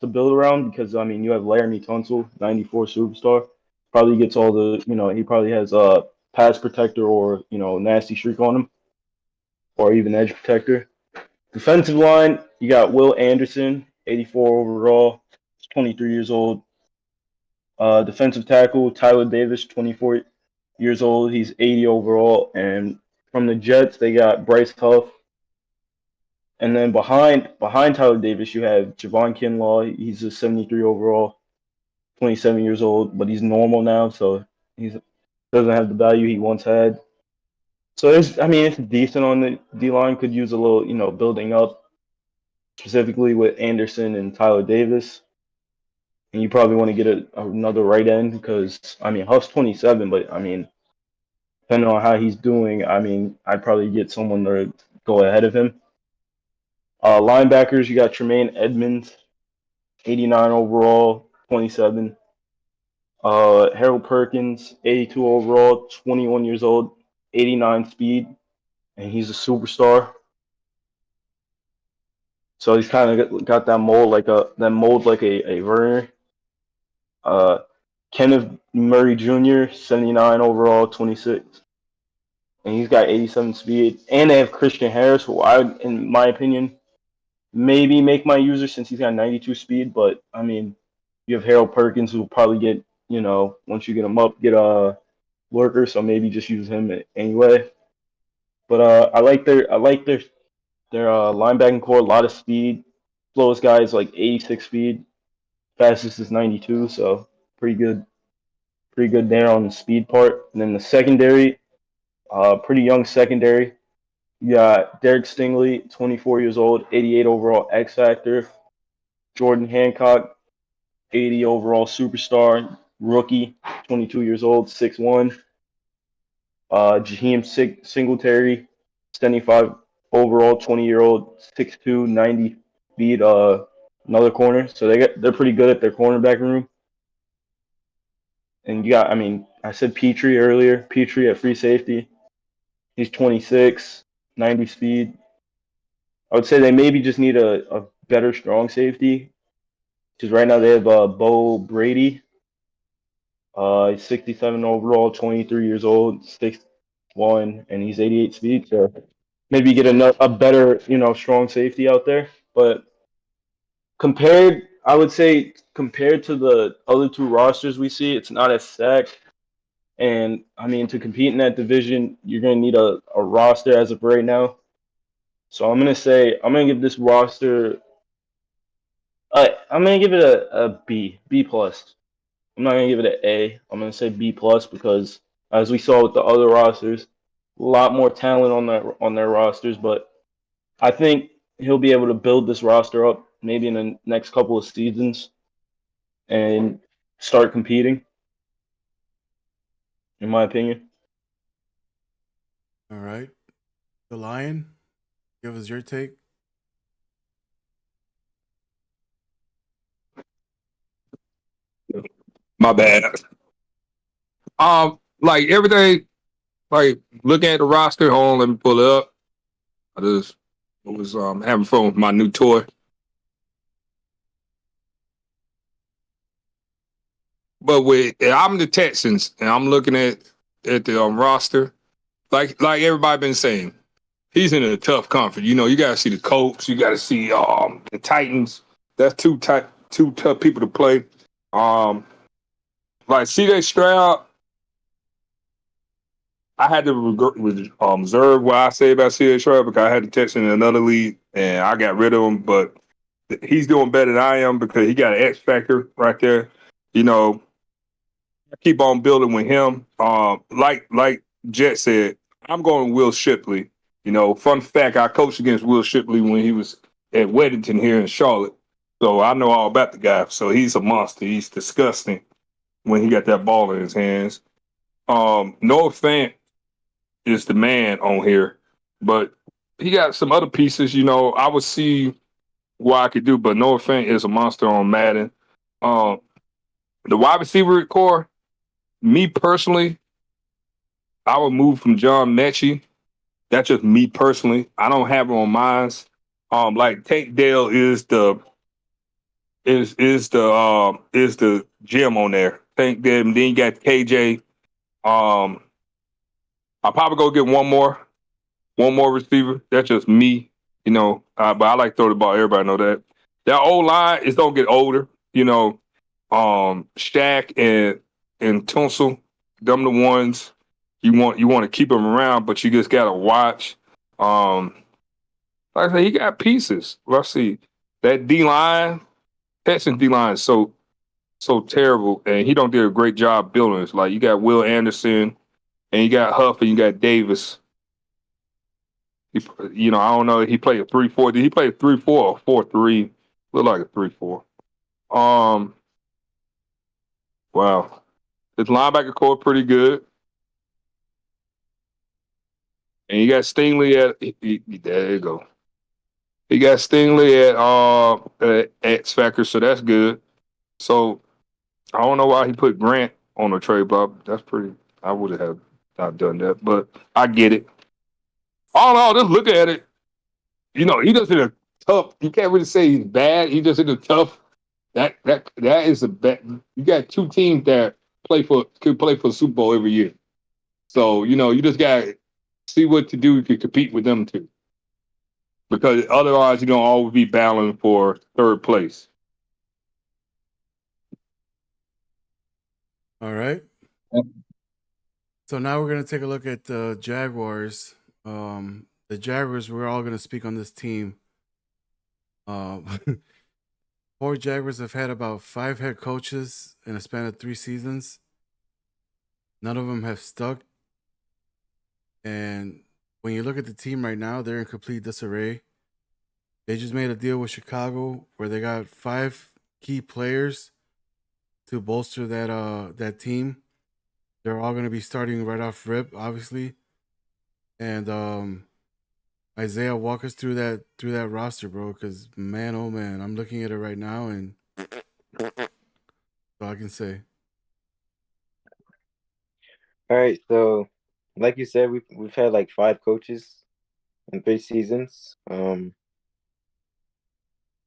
to build around because, I mean, you have Laramie Tunsil, 94 superstar. Probably gets all the, he probably has a pass protector or, nasty streak on him, or even edge protector. Defensive line, you got Will Anderson, 84 overall, 23 years old. Defensive tackle, Tyler Davis, 24 years old. He's 80 overall. And from the Jets, they got Bryce Huff. And then behind Tyler Davis, you have Javon Kinlaw. He's a 73 overall, 27 years old, but he's normal now, so he doesn't have the value he once had. So it's decent on the D line. Could use a little, building up, specifically with Anderson and Tyler Davis. And you probably want to get another right end because Huff's 27, but depending on how he's doing, I'd probably get someone to go ahead of him. Linebackers, you got Tremaine Edmonds, 89 overall, 27. Harold Perkins, 82 overall, 21 years old, 89 speed, and he's a superstar. So he's kind of got that mold like a Werner. Kenneth Murray Jr., 79 overall, 26. And he's got 87 speed. And they have Christian Harris, who I, in my opinion, maybe make my user since he's got 92 speed. But, you have Harold Perkins, who will probably get, once you get him up, get a lurker. So maybe just use him anyway. But I like their linebacking core, a lot of speed. Slowest guy is like 86 speed. Fastest is 92, so pretty good there on the speed part. And then the secondary, pretty young secondary. You got Derek Stingley, 24 years old, 88 overall X Factor. Jordan Hancock, 80 overall superstar, rookie, 22 years old, 6'1". Jaheim Singletary, 75 overall, 20-year-old, 6'2", 90 speed, another corner. So they're pretty good at their cornerback room. And you got, I said Petrie earlier. Petrie at free safety. He's 26, 90 speed. I would say they maybe just need a better strong safety. Because right now they have Bo Brady. He's 67 overall, 23 years old, 6'1", and he's 88 speed. So maybe get a better, strong safety out there. But I would say compared to the other two rosters we see, it's not as stacked. And to compete in that division, you're going to need a roster as of right now. So I'm going to give this roster, I'm going to give it a B plus. I'm not going to give it an A. I'm going to say B plus because as we saw with the other rosters, a lot more talent on their rosters. But I think he'll be able to build this roster up maybe in the next couple of seasons and start competing, in my opinion. All right. The Lion, give us your take. My bad. Like every day, like looking at the roster. Hold on, let me pull it up. I just was having fun with my new toy. But I'm the Texans, and I'm looking at the roster. Like everybody been saying, he's in a tough conference. You got to see the Colts. You got to see the Titans. That's two tough people to play. Like C.J. Stroud, I had to reserve what I say about C.J. Stroud because I had to test in another league and I got rid of him. But he's doing better than I am because he got an X factor right there. I keep on building with him. Like Jet said, I'm going Will Shipley. Fun fact, I coached against Will Shipley when he was at Weddington here in Charlotte. So I know all about the guy. So he's a monster. He's disgusting when he got that ball in his hands. Noah Fant is the man on here, but he got some other pieces. I would see what I could do, but Noah Fant is a monster on Madden. The wide receiver core, me personally, I would move from John Mechie. That's just me personally. I don't have him on mine. Like Tank Dell is the gem on there. think that. And then you got KJ. I'll probably go get one more receiver. That's just me, but I like to throw the ball. Everybody know that. That old line is don't get older. Shaq and Tunsil, them the ones you want to keep them around, but you just gotta watch. Like I said, he got pieces. Let's see. That D line, Texans D line is so terrible, and he don't do a great job building it. Like you got Will Anderson, and you got Huff, and you got Davis. I don't know. He played a 3-4. Did he play a 3-4 or 4-3? Look like a 3-4. Wow. His linebacker core pretty good. And you got Stingley there you go. He got Stingley at X Factor, so that's good. So I don't know why he put Grant on the trade block. That's pretty. I would have not done that, but I get it. All in all, just look at it. He just in a tough. You can't really say he's bad. He just in a tough. That is a bad. You got two teams that could play for the Super Bowl every year. So you just gotta see what to do to compete with them two, because otherwise you don't always be battling for third place. All right. So now we're gonna take a look at the Jaguars. The Jaguars. We're all gonna speak on this team. Poor Jaguars have had about 5 head coaches in a span of 3 seasons. None of them have stuck. And when you look at the team right now, they're in complete disarray. They just made a deal with Chicago where they got 5 key players to bolster that team. They're all going to be starting right off rip, obviously. And Isaiah, walk us through that roster, bro. Because man, oh man, I'm looking at it right now, and that's all I can say. All right, so like you said, we've had like 5 coaches in 3 seasons.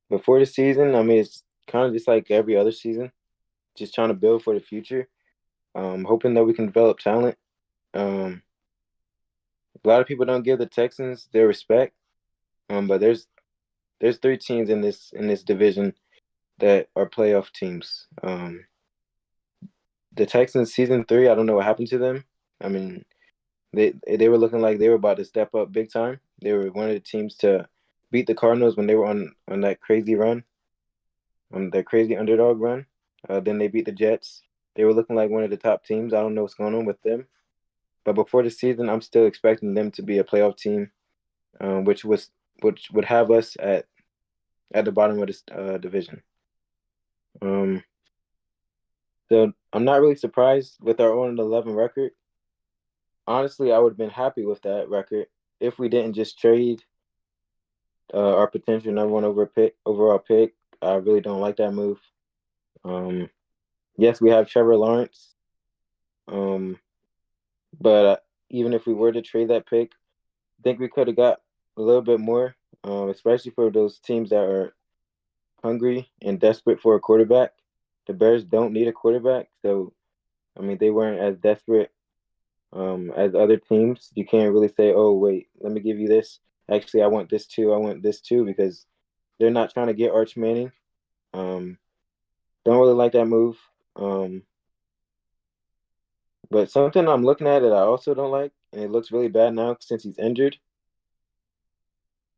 Before the season, I mean, it's kind of just like every other season, just trying to build for the future. Hoping that we can develop talent. A lot of people don't give the Texans their respect. But there's 3 teams in this division that are playoff teams. The Texans season 3, I don't know what happened to them. I mean, they were looking like they were about to step up big time. They were one of the teams to beat the Cardinals when they were on that crazy run, that crazy underdog run. Then they beat the Jets. They were looking like one of the top teams. I don't know what's going on with them. But before the season, I'm still expecting them to be a playoff team, which would have us at the bottom of this division. So I'm not really surprised with our 0-11 record. Honestly, I would have been happy with that record if we didn't just trade our potential number 1 overall pick. I really don't like that move. Yes, we have Trevor Lawrence. But even if we were to trade that pick, I think we could have got a little bit more, especially for those teams that are hungry and desperate for a quarterback. The Bears don't need a quarterback, so I mean they weren't as desperate as other teams. You can't really say, "Oh, wait, let me give you this. Actually, I want this too. I want this too," because they're not trying to get Arch Manning. Don't really like that move. But something I'm looking at that I also don't like, and it looks really bad now since he's injured.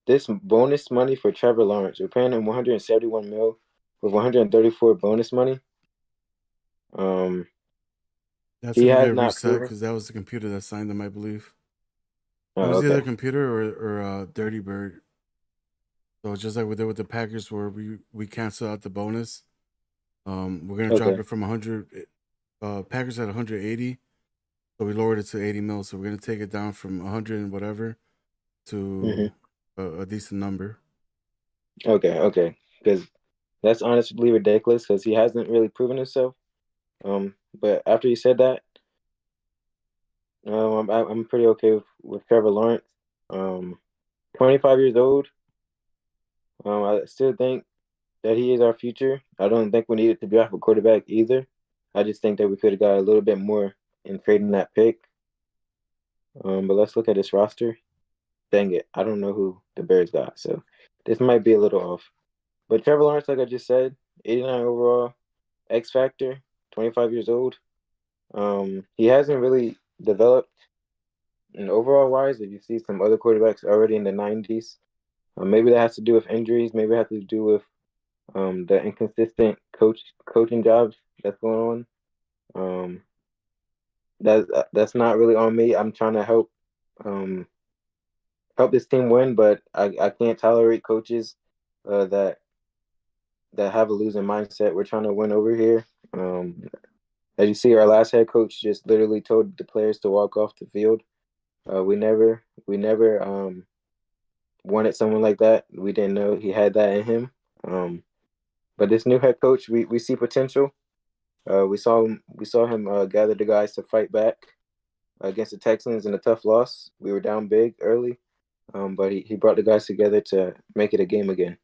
This bonus money for Trevor Lawrence, we're paying him 171 mil with 134 bonus money. That's He gonna has get not reset proven. because that was the computer that signed them, I believe. It Oh, was either okay. computer or Dirty Bird. So just like we did with the Packers, where we cancel out the bonus. We're gonna drop Okay. it from 100. Packers at 180, so we lowered it to 80 mil. So we're gonna take it down from 100 and whatever to a decent number. Okay. Because that's honestly ridiculous because he hasn't really proven himself. But after you said that, I'm pretty okay with Trevor Lawrence. 25 years old. I still think that he is our future. I don't think we need to draft a quarterback either. I just think that we could have got a little bit more in trading that pick. But let's look at this roster. Dang it, I don't know who the Bears got, so this might be a little off. But Trevor Lawrence, like I just said, 89 overall, X Factor, 25 years old. He hasn't really developed in overall wise. If you see some other quarterbacks already in the 90s, maybe that has to do with injuries. Maybe it has to do with the inconsistent coaching jobs that's going on. That's not really on me. I'm trying to help this team win, but I can't tolerate coaches that have a losing mindset. We're trying to win over here. As you see, our last head coach just literally told the players to walk off the field. We never wanted someone like that. We didn't know he had that in him. But this new head coach, we see potential. We saw him gather the guys to fight back against the Texans in a tough loss. We were down big early, but he brought the guys together to make it a game again.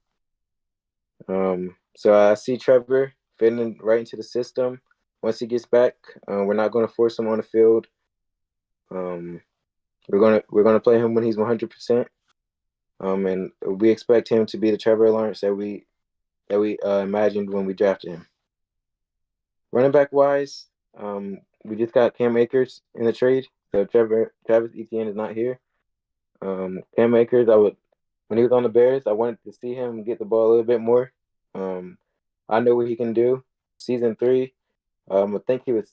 So I see Trevor fitting right into the system. Once he gets back, we're not going to force him on the field. We're gonna play him when he's 100%. And we expect him to be the Trevor Lawrence that we imagined when we drafted him. Running back wise, we just got Cam Akers in the trade, so Travis Etienne is not here. Cam Akers, when he was on the Bears, I wanted to see him get the ball a little bit more. I know what he can do. Season 3, I think he was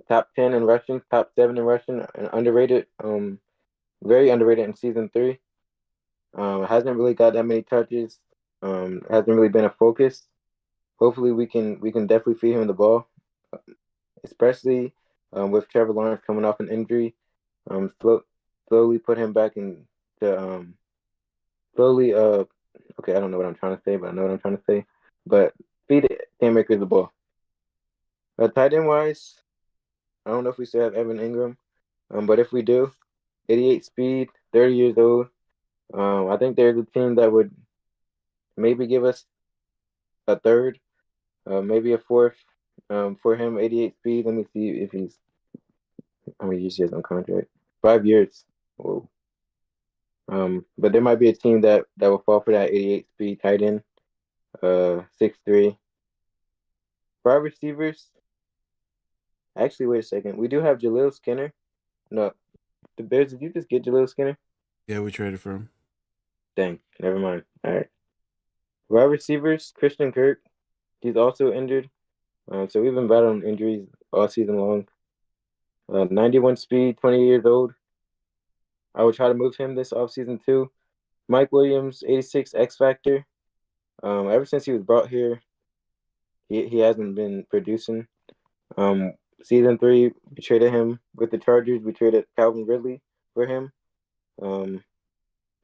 top 10 in rushing, top 7 in rushing, and underrated. Very underrated in season 3. Hasn't really got that many touches. Hasn't really been a focus. Hopefully, we can definitely feed him the ball, especially with Trevor Lawrence coming off an injury. Slowly put him back into slowly. Okay, I don't know what I'm trying to say, but I know what I'm trying to say. But feed Cam Akers the ball. Tight end wise, I don't know if we still have Evan Ingram, but if we do, 88 speed, 30 years old. I think there's a team that would maybe give us a third, maybe a fourth for him. 88 speed. Let me see if he's how many years he has on contract. 5 years. Whoa. But there might be a team that will fall for that 88 speed tight end. 6'3". For our receivers, actually, wait a second. We do have Jaleel Skinner. No, the Bears. Did you just get Jaleel Skinner? Yeah, we traded for him. Dang, never mind. All right. Wide receivers, Christian Kirk. He's also injured. So we've been battling injuries all season long. 91 speed, 20 years old. I would try to move him this offseason too. Mike Williams, 86 X Factor. Ever since he was brought here, he hasn't been producing. Season 3, we traded him with the Chargers. We traded Calvin Ridley for him.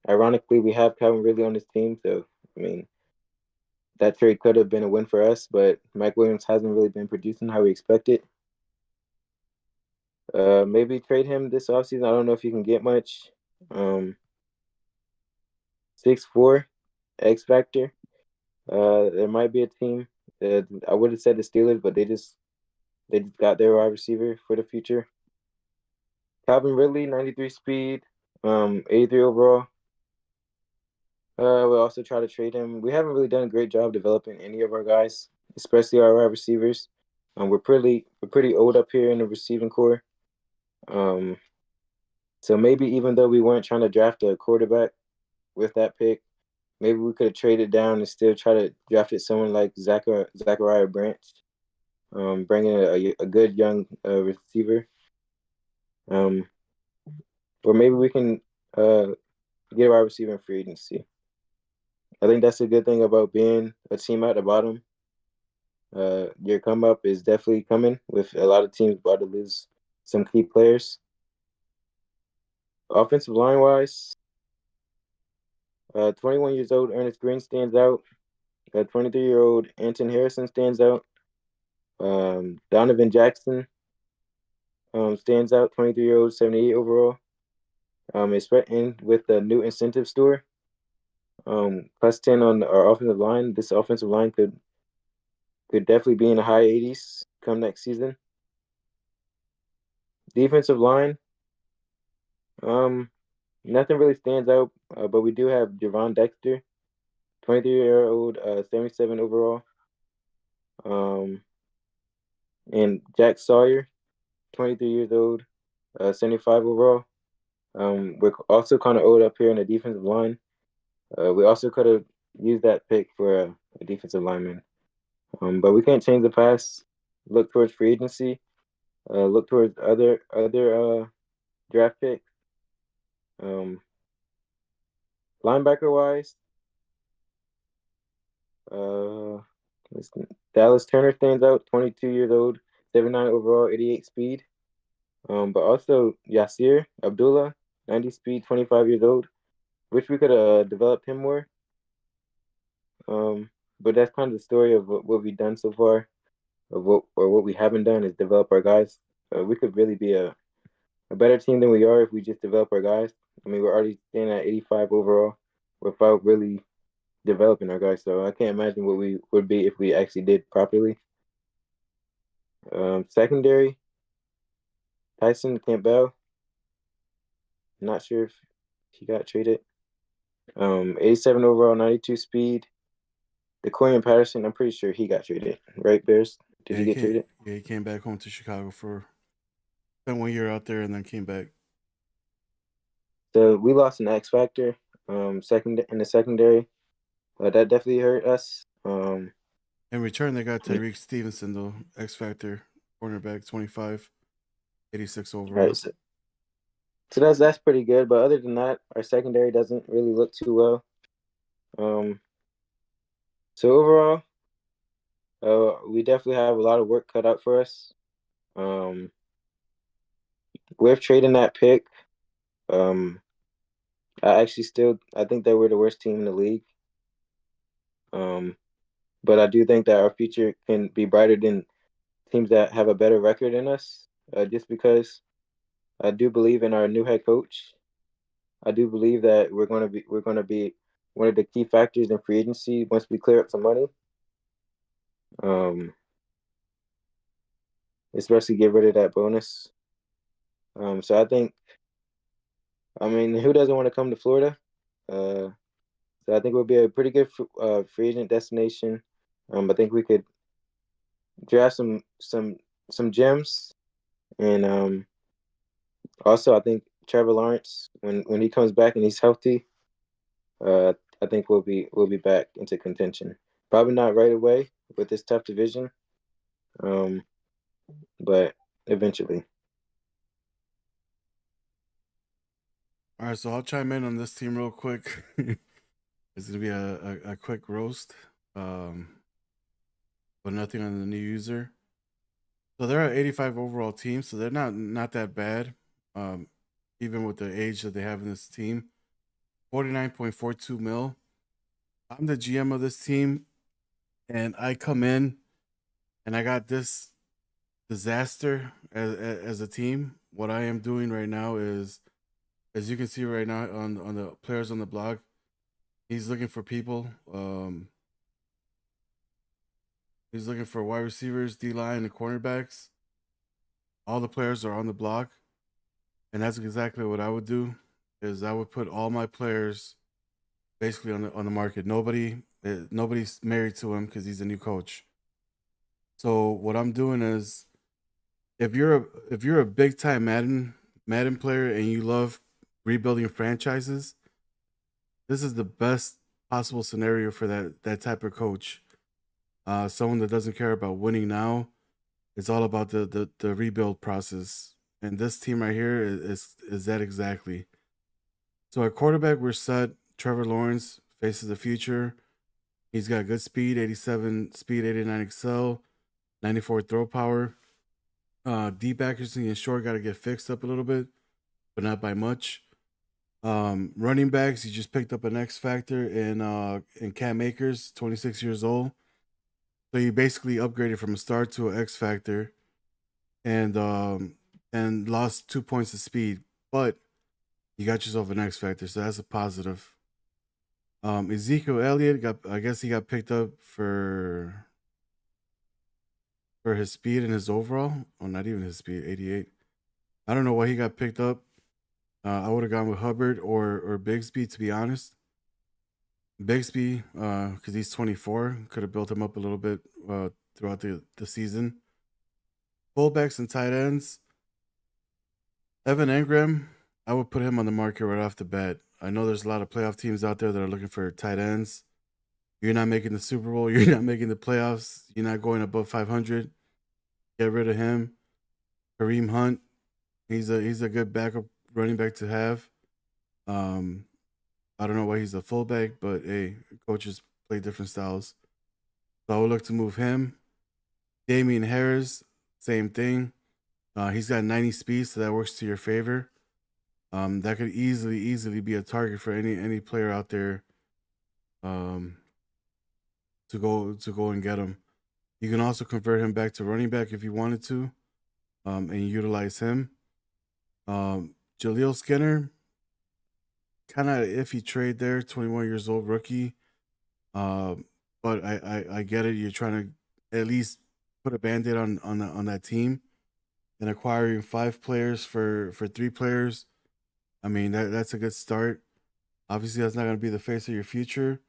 Ironically, we have Calvin Ridley on this team, so I mean, that trade could have been a win for us, but Mike Williams hasn't really been producing how we expected. Maybe trade him this offseason. I don't know if you can get much. 6'4", X Factor. There might be a team. I would have said the Steelers, but they just got their wide receiver for the future. Calvin Ridley, 93 speed, 83 overall. We'll also try to trade him. We haven't really done a great job developing any of our guys, especially our wide receivers. We're pretty old up here in the receiving core. So maybe even though we weren't trying to draft a quarterback with that pick, maybe we could have traded down and still try to draft someone like Zachariah Branch, bringing a good young receiver. Or maybe we can get a wide receiver in free agency. I think that's a good thing about being a team at the bottom. Your come up is definitely coming with a lot of teams about to lose some key players. Offensive line wise, 21 years old Ernest Green stands out. 23-year-old Anton Harrison stands out. Donovan Jackson stands out. 23-year-old, 78 overall. It's threatened with the new incentive store. +10 on our offensive line. This offensive line could definitely be in the high 80s. come next season. Defensive line, nothing really stands out, but we do have Javon Dexter, 23-year-old, 77 overall. And Jack Sawyer, 23 years old, 75 overall. We're also kind of old up here in the defensive line. We also could have used that pick for a defensive lineman. But we can't change the past. Look towards free agency. Look towards other draft picks. Linebacker wise, Dallas Turner stands out. 22 years old, 79 overall, 88 speed. But also Yasir Abdullah, 90 speed, 25 years old. Wish we could have developed him more. But that's kind of the story of what we've done so far, what we haven't done is develop our guys. We could really be a better team than we are if we just develop our guys. I mean, we're already standing at 85 overall without really developing our guys. So I can't imagine what we would be if we actually did properly. Secondary, Tyson Campbell. Not sure if he got traded. 87 overall, 92 speed. DeCorian Patterson, I'm pretty sure he got traded, right, Bears? Did he get traded? Yeah, he came back home to Chicago spent 1 year out there and then came back. So we lost an X factor, second in the secondary. That definitely hurt us. In return, they got Tyreek Stevenson, though, X Factor, cornerback, 25, 86 overall. Right. So that's pretty good. But other than that, our secondary doesn't really look too well. So overall, we definitely have a lot of work cut out for us. With trading that pick, I think that we're the worst team in the league. But I do think that our future can be brighter than teams that have a better record than us. Just because I do believe in our new head coach. I do believe that we're going to be one of the key factors in free agency once we clear up some money. Especially get rid of that bonus. So I mean, who doesn't want to come to Florida? So I think we'll be a pretty good free agent destination. I think we could draft some gems, and also I think Trevor Lawrence, when he comes back and he's healthy, I think we'll be back into contention. Probably not right away with this tough division, but eventually. All right, so I'll chime in on this team real quick. It's gonna be a quick roast, but nothing on the new user. So they're an 85 overall team, so they're not that bad, even with the age that they have in this team. 49.42 mil. I'm the GM of this team, and I come in, and I got this disaster as a team. What I am doing right now is, as you can see right now on the players on the block, he's looking for people. He's looking for wide receivers, D-line, and cornerbacks. All the players are on the block, and that's exactly what I would do. Is I would put all my players basically on the market. Nobody's married to him because he's a new coach. So what I'm doing is, if you're a big time Madden player and you love rebuilding franchises, this is the best possible scenario for that type of coach. Someone that doesn't care about winning now. It's all about the rebuild process. And this team right here is that exactly. So at quarterback, we're set. Trevor Lawrence faces the future. He's got good speed, 87 speed, 89 excel, 94 throw power. Deep accuracy and short got to get fixed up a little bit, but not by much. Running backs, he just picked up an X factor in Cam Akers, 26 years old. So you basically upgraded from a star to an X factor, and lost 2 points of speed, but you got yourself an X factor, so that's a positive. Ezekiel Elliott he got picked up for for his speed and his overall. Oh, not even his speed, 88. I don't know why he got picked up. I would have gone with Hubbard or Bigsby, to be honest. Bigsby, because he's 24, could have built him up a little bit throughout the season. Fullbacks and tight ends. Evan Engram, I would put him on the market right off the bat. I know there's a lot of playoff teams out there that are looking for tight ends. You're not making the Super Bowl. You're not making the playoffs. You're not going above 500. Get rid of him. Kareem Hunt, he's a good backup running back to have. I don't know why he's a fullback, but hey, coaches play different styles. So I would look to move him. Damian Harris, same thing. He's got 90 speed, so that works to your favor. That could easily be a target for any player out there. To go and get him. You can also convert him back to running back if you wanted to, and utilize him. Jaleel Skinner, kind of iffy trade there. 21 years old, rookie. But I get it. You're trying to at least put a band-aid on that team, and acquiring 5 players for 3 players. I mean that's a good start. Obviously, that's not going to be the face of your future.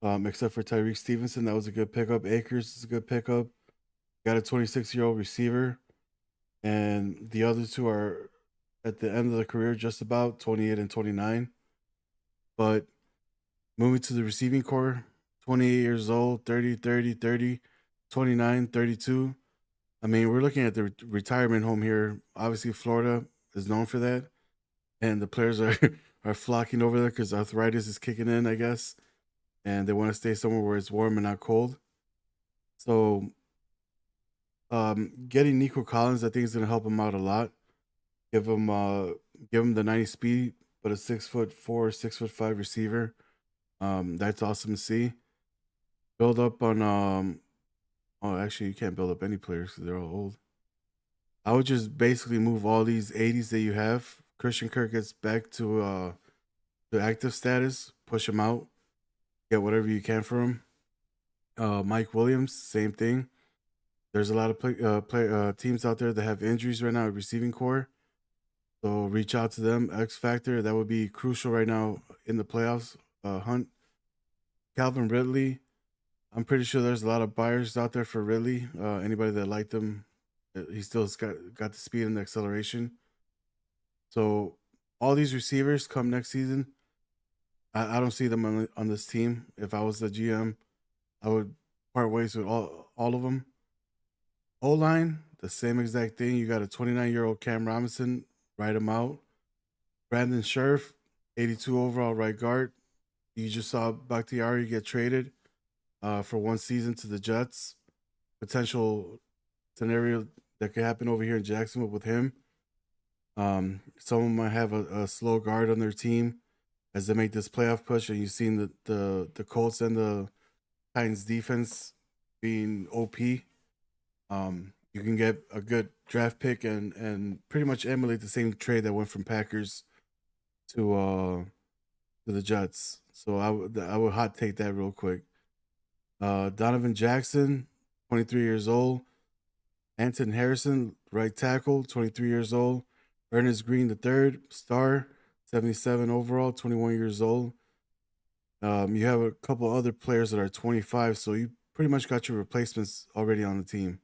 Except for Tyreek Stevenson, that was a good pickup. Akers is a good pickup. Got a 26-year-old receiver, and the other 2 are at the end of the career, just about 28 and 29. But moving to the receiving core, 28 years old, 30, 30, 30, 29, 32. I mean, we're looking at the retirement home here. Obviously, Florida is known for that, and the players are are flocking over there because arthritis is kicking in, I guess, and they want to stay somewhere where it's warm and not cold. So, getting Nico Collins, I think, is going to help him out a lot. Give him the 90 speed, but a 6'4", 6'5" receiver. That's awesome to see. Build up on oh, actually, you can't build up any players because they're all old. I would just basically move all these 80s that you have. Christian Kirk gets back to active status. Push him out. Get whatever you can for him. Mike Williams, same thing. There's a lot of teams out there that have injuries right now at receiving core. So reach out to them. X Factor, that would be crucial right now in the playoffs. Hunt. Calvin Ridley. I'm pretty sure there's a lot of buyers out there for Ridley. Anybody that liked him, he still's got the speed and the acceleration. So all these receivers come next season. I don't see them on this team. If I was the GM, I would part ways with all of them. O-line, the same exact thing. You got a 29-year-old Cam Robinson, write him out. Brandon Scherf, 82 overall right guard. You just saw Bakhtiari get traded for 1 season to the Jets. Potential scenario that could happen over here in Jacksonville with him. Someone might have a slow guard on their team as they make this playoff push, and you've seen the Colts and the Titans defense being OP. You can get a good draft pick and pretty much emulate the same trade that went from Packers to the Jets. So I would hot take that real quick. Donovan Jackson, 23 years old. Anton Harrison, right tackle, 23 years old. Ernest Green III, star, 77 overall, 21 years old. You have a couple other players that are 25, so you pretty much got your replacements already on the team.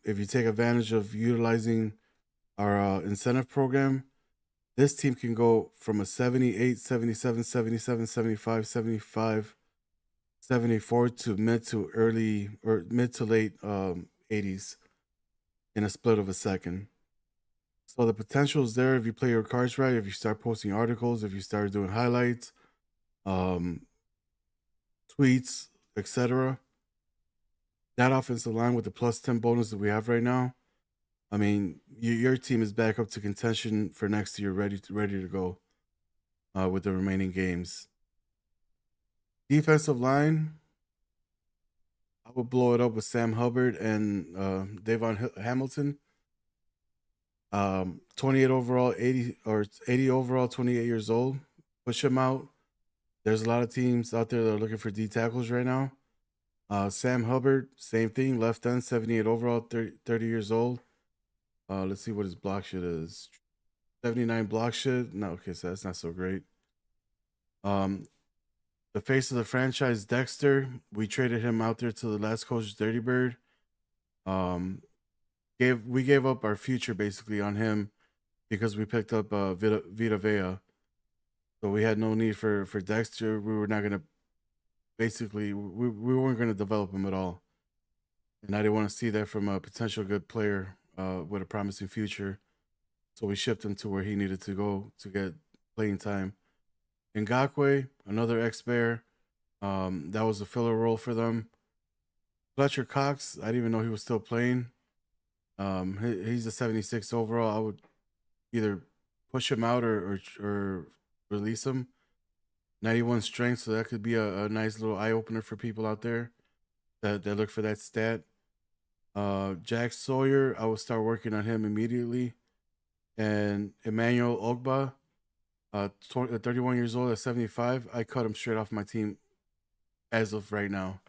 If you take advantage of utilizing our incentive program, this team can go from a 78, 77, 77, 75, 75, 74 to mid to late 80s in a split of a second. So the potential is there if you play your cards right, if you start posting articles, if you start doing highlights, tweets, etc. That offensive line with the plus 10 bonus that we have right now, I mean, your team is back up to contention for next year, ready to go with the remaining games. Defensive line, I would blow it up with Sam Hubbard and Davon Hamilton. 28 overall, 80 overall, 28 years old. Push him out. There's a lot of teams out there that are looking for D tackles right now. Sam Hubbard, same thing, left end, 78 overall, 30 years old. Let's see what his block shit is. 79 block shit. No, okay, so that's not so great. The face of the franchise, Dexter. We traded him out there to the last coach, Dirty Bird. We gave up our future basically on him because we picked up Vita Vea. So we had no need for Dexter. We were not gonna basically we weren't gonna develop him at all. And I didn't want to see that from a potential good player with a promising future. So we shipped him to where he needed to go to get playing time. Ngakwe, another ex-Bear. That was a filler role for them. Fletcher Cox, I didn't even know he was still playing. He's a 76 overall. I would either push him out or release him. 91 strength, so that could be a nice little eye opener for people out there that look for that stat. Jack Sawyer, I will start working on him immediately. And Emmanuel Ogba, 31 years old at 75. I cut him straight off my team as of right now.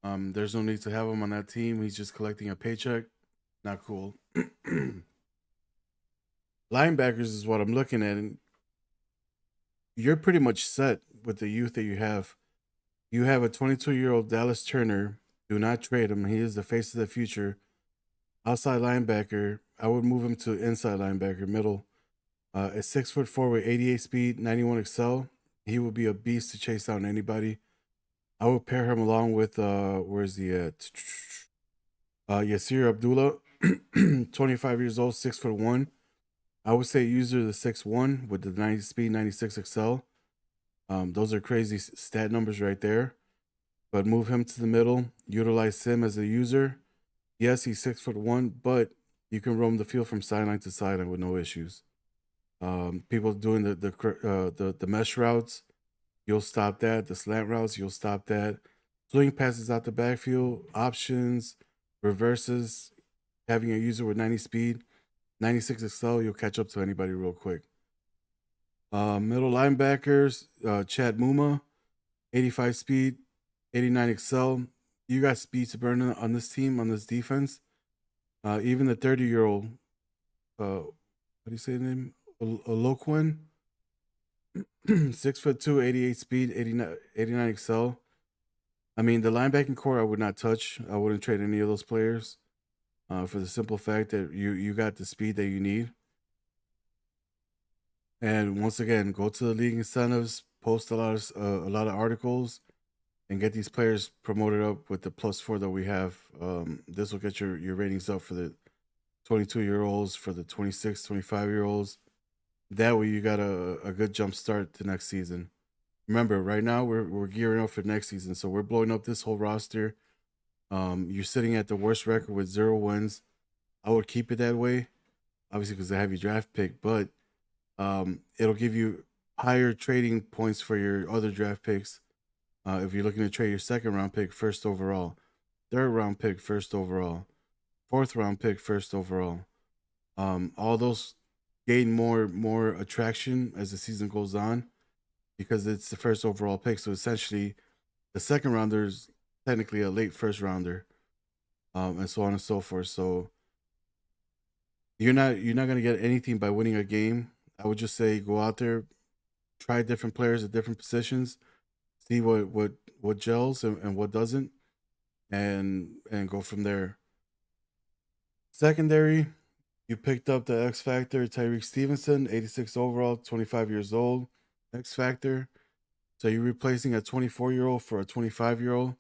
There's no need to have him on that team. He's just collecting a paycheck. Not cool. Linebackers is what I'm looking at, and you're pretty much set with the youth that you have. You have a 22-year-old Dallas Turner. Do not trade him. He is the face of the future. Outside linebacker, I would move him to inside linebacker, middle. At 6'4" with 88 speed, 91 excel, he will be a beast to chase down anybody. I would pair him along with where's he at? Yasir Abdullah, 25 years old, 6'1". I would say user the 6'1" with the 90 speed, 96 excel. Those are crazy stat numbers right there. But move him to the middle. Utilize him as a user. Yes, he's 6'1", but you can roam the field from sideline to sideline with no issues. People doing the mesh routes, you'll stop that. The slant routes, you'll stop that. Swing passes out the backfield, options, reverses, having a user with 90 speed, 96 excel, you'll catch up to anybody real quick. Middle linebackers, Chad Muma, 85 speed, 89 excel. You got speed to burn on this team, on this defense. Even the 30-year-old, what do you say the name? Oloquin, 6'2", 88 speed, 89 excel. I mean, the linebacking core I would not touch. I wouldn't trade any of those players for the simple fact that you got the speed that you need. And once again, go to the league incentives, post a lot of articles, and get these players promoted up with the +4 that we have. This will get your ratings up for the 22-year-olds, for the 26, 25-year-olds. That way you got a good jump start to next season. Remember, right now we're gearing up for next season, so we're blowing up this whole roster. You're sitting at the worst record with 0 wins. I would keep it that way, obviously because I have your draft pick, but it'll give you higher trading points for your other draft picks. If you're looking to trade your 2nd round pick, 1st overall, 3rd round pick, 1st overall, 4th round pick, 1st overall, all those gain more attraction as the season goes on because it's the 1st overall pick. So essentially, the 2nd rounder is technically a late 1st rounder, and so on and so forth. So you're not gonna get anything by winning a game. I would just say go out there, try different players at different positions, see what gels and what doesn't, and go from there. Secondary, you picked up the X Factor, Tyreek Stevenson, 86 overall, 25 years old, X Factor. So you're replacing a 24-year-old for a 25-year-old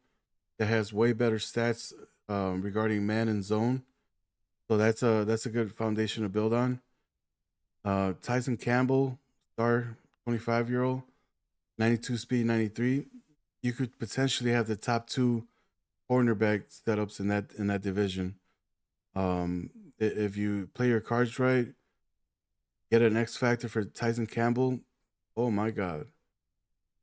that has way better stats regarding man and zone. So that's a good foundation to build on. Tyson Campbell, star, 25-year-old, 92 speed, 93. You could potentially have the top 2 cornerback setups in that division. If you play your cards right, get an X Factor for Tyson Campbell, oh my God.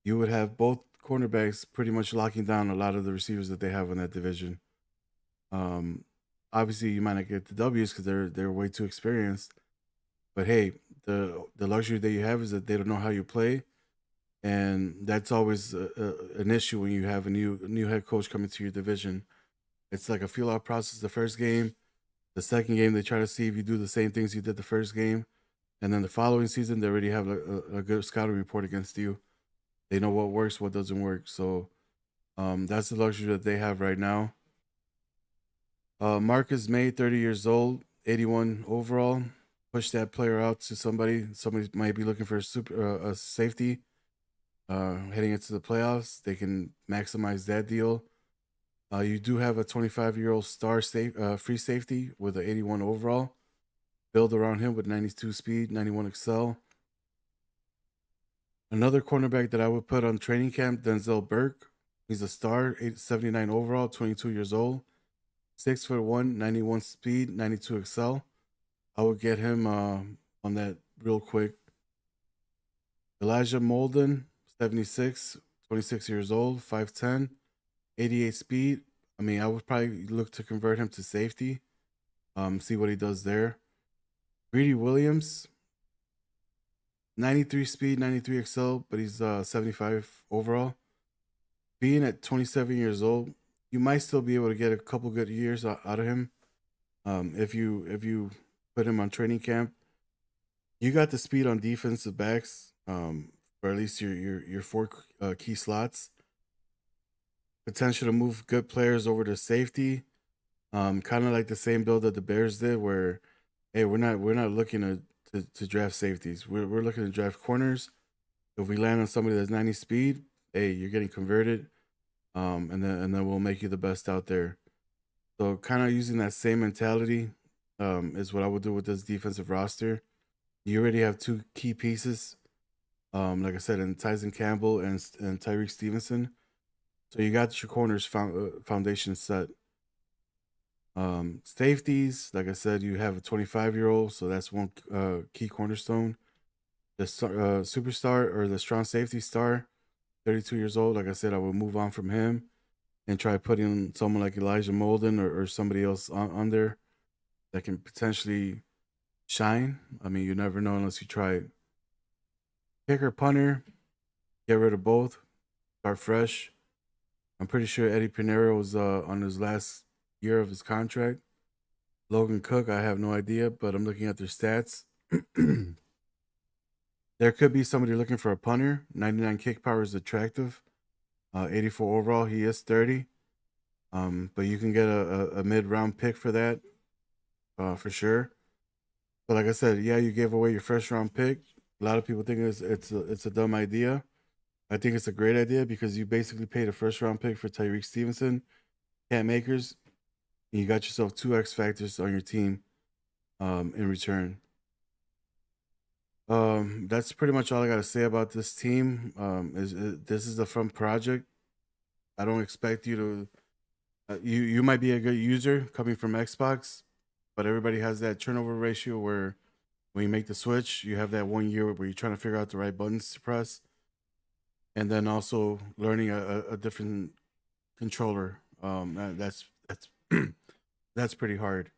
You would have both cornerbacks pretty much locking down a lot of the receivers that they have in that division. Obviously, you might not get the W's because they're way too experienced. But hey, the luxury that you have is that they don't know how you play. and that's always an issue when you have a new head coach coming to your division. It's like a feel out process. The first game, the second game, they try to see if you do the same things you did the first game, and then the following season, they already have a good scouting report against you. They know what works, what doesn't work. So that's the luxury that they have right now. Marcus May, 30 years old, 81 overall. Push that player out to somebody. Somebody might be looking for a safety heading into the playoffs. They can maximize that deal. You do have a 25-year-old free safety with an 81 overall. Build around him with 92 speed, 91 excel. Another cornerback that I would put on training camp, Denzel Burke. He's a star, 79 overall, 22 years old. 6'1", 91 speed, 92 excel. I would get him on that real quick. Elijah Molden, 76, 26 years old, 5'10", 88 speed. I mean, I would probably look to convert him to safety. See what he does there. Greedy Williams, 93 speed, 93 excel, but he's 75 overall. Being at 27 years old, you might still be able to get a couple good years out of him. If you put him on training camp, you got the speed on defensive backs, for at least your four key slots. Potential to move good players over to safety, kind of like the same build that the Bears did, where hey, we're not looking to draft safeties. We're looking to draft corners. If we land on somebody that's 90 speed, hey, you're getting converted, and then we'll make you the best out there. So kind of using that same mentality is what I would do with this defensive roster. You already have two key pieces, like I said, in Tyson Campbell and Tyreek Stevenson. So you got your corners foundation set. Safeties, like I said, you have a 25-year-old, so that's one key cornerstone. The superstar or the strong safety star, 32 years old. Like I said, I would move on from him and try putting someone like Elijah Molden or somebody else on there that can potentially shine. I mean, you never know unless you try it. Kicker, punter, get rid of both. Start fresh. I'm pretty sure Eddie Pinero was on his last year of his contract. Logan Cook, I have no idea, but I'm looking at their stats. There could be somebody looking for a punter. 99 kick power is attractive. 84 overall, he is 30. But you can get a mid-round pick for that, for sure. But like I said, yeah, you gave away your first-round pick. A lot of people think it's a dumb idea. I think it's a great idea because you basically paid a first-round pick for Tyreek Stevenson, Cam Akers, and you got yourself two X factors on your team in return. That's pretty much all I got to say about this team. This is a fun project. I don't expect you to. You might be a good user coming from Xbox, but everybody has that turnover ratio where when you make the switch, you have that 1 year where you're trying to figure out the right buttons to press, and then also learning a different controller. That's that's pretty hard.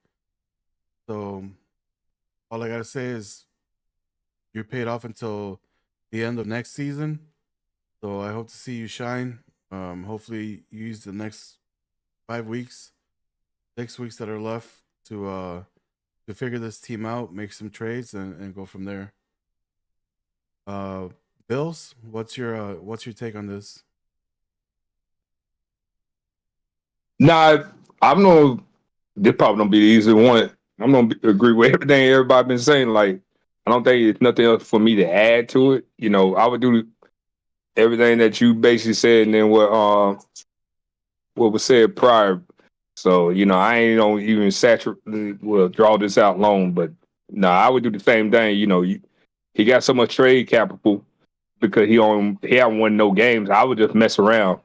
So all I gotta say is you're paid off until the end of next season. So I hope to see you shine. Hopefully you use the next 5 weeks, 6 weeks that are left to figure this team out, make some trades, and go from there. Bills, what's your take on this? Nah, I'm no. This probably don't be the easy one. I'm gonna agree with everything everybody been saying. Like, I don't think it's nothing else for me to add to it. You know, I would do everything that you basically said, and then what was said prior. So, you know, I ain't gonna even draw this out long, but no, I would do the same thing. You know, he got so much trade capital because he haven't won no games. I would just mess around.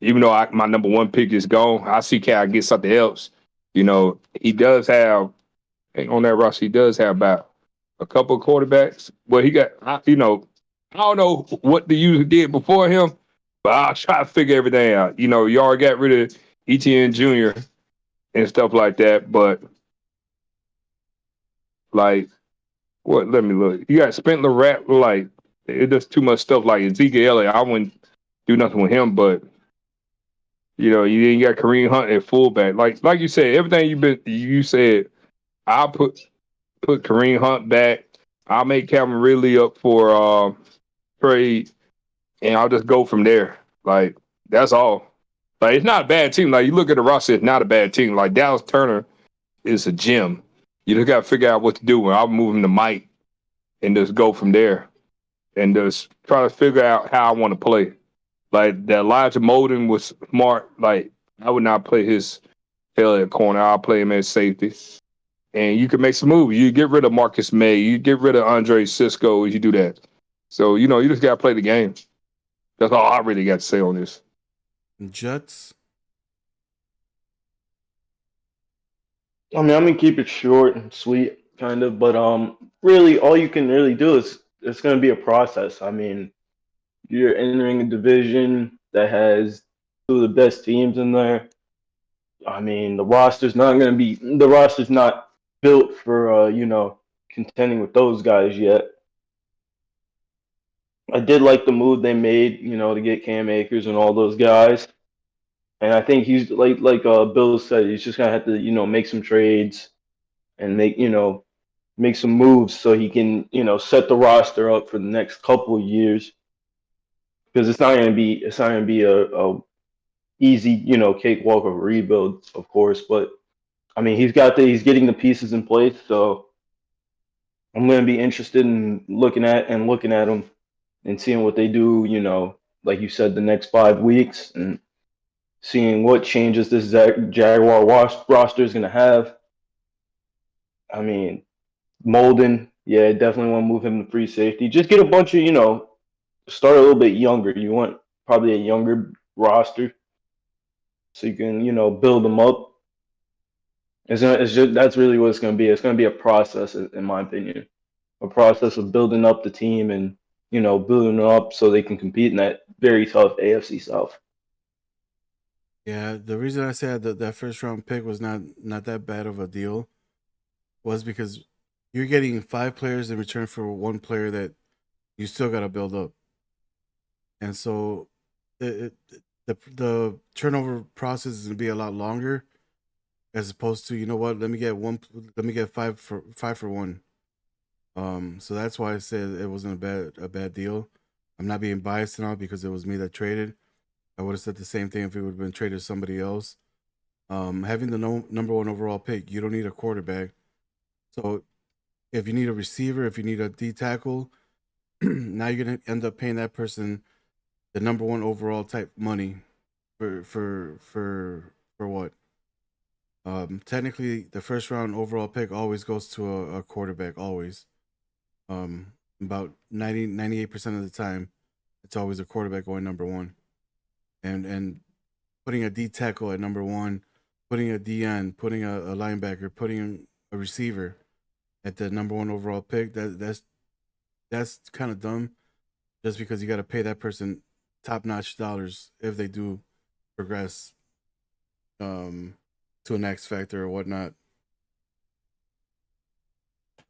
Even though my number one pick is gone, I see Cal get something else. You know, he does have, on that roster, he does have about a couple of quarterbacks. Well, he got, you know, I don't know what the user did before him, but I'll try to figure everything out. You know, you already got rid of ETN Jr. and stuff like that, but like, what? Let me look. You got Spencer Rattler, like It's just too much stuff. Like Ezekiel Elliott, I wouldn't do nothing with him, but you got Kareem Hunt at fullback. Like you said, everything you said, I'll put Kareem Hunt back. I'll make Calvin Ridley up for trade, and I'll just go from there. Like, that's all. Like, it's not a bad team. Like, you look at the roster, it's not a bad team. Like, Dallas Turner is a gem. You just got to figure out what to do. And I'll move him to Mike and just go from there and just try to figure out how I want to play. Like, that Elijah Molden was smart. Like, I would not play his hell at corner. I'll play him at safety. And you can make some moves. You get rid of Marcus May. You get rid of Andre Cisco as you do that. So, you just got to play the game. That's all I really got to say on this. Jets. I mean, I'm gonna keep it short and sweet, kind of, but really, all you can really do is it's gonna be a process. I mean, you're entering a division that has two of the best teams in there. I mean, the roster's not built for contending with those guys yet. I did like the move they made, to get Cam Akers and all those guys. And I think he's like Bill said, he's just gonna have to, make some trades and make some moves so he can, set the roster up for the next couple of years. Because it's not gonna be a easy, cakewalk of a rebuild, of course. But I mean, he's getting the pieces in place, so I'm gonna be interested in looking at them and seeing what they do, like you said, the next 5 weeks, and seeing what changes this Jaguar roster is going to have. I mean, Molden, yeah, definitely want to move him to free safety. Just get a bunch of, start a little bit younger. You want probably a younger roster so you can, build them up. That's really what it's going to be. It's going to be a process, in my opinion, a process of building up the team and, building them up so they can compete in that very tough AFC South. Yeah, the reason I said that first round pick was not that bad of a deal was because you're getting 5 players in return for 1 player that you still got to build up, and so the turnover process is going to be a lot longer, as opposed to let me get 5 for 1. So that's why I said it wasn't a bad deal. I'm not being biased and all because it was me that traded. I would have said the same thing if it would have been traded to somebody else. Having the number 1 overall pick, you don't need a quarterback. So if you need a receiver, if you need a D tackle, now you're gonna end up paying that person the number 1 overall type money for what? Technically, the first round overall pick always goes to a quarterback. Always. About 98% of the time, it's always a quarterback going number 1. And putting a D tackle at number 1, putting a DN, putting a linebacker, putting a receiver at the number 1 overall pick, that's kind of dumb, just because you got to pay that person top-notch dollars if they do progress to an X factor or whatnot.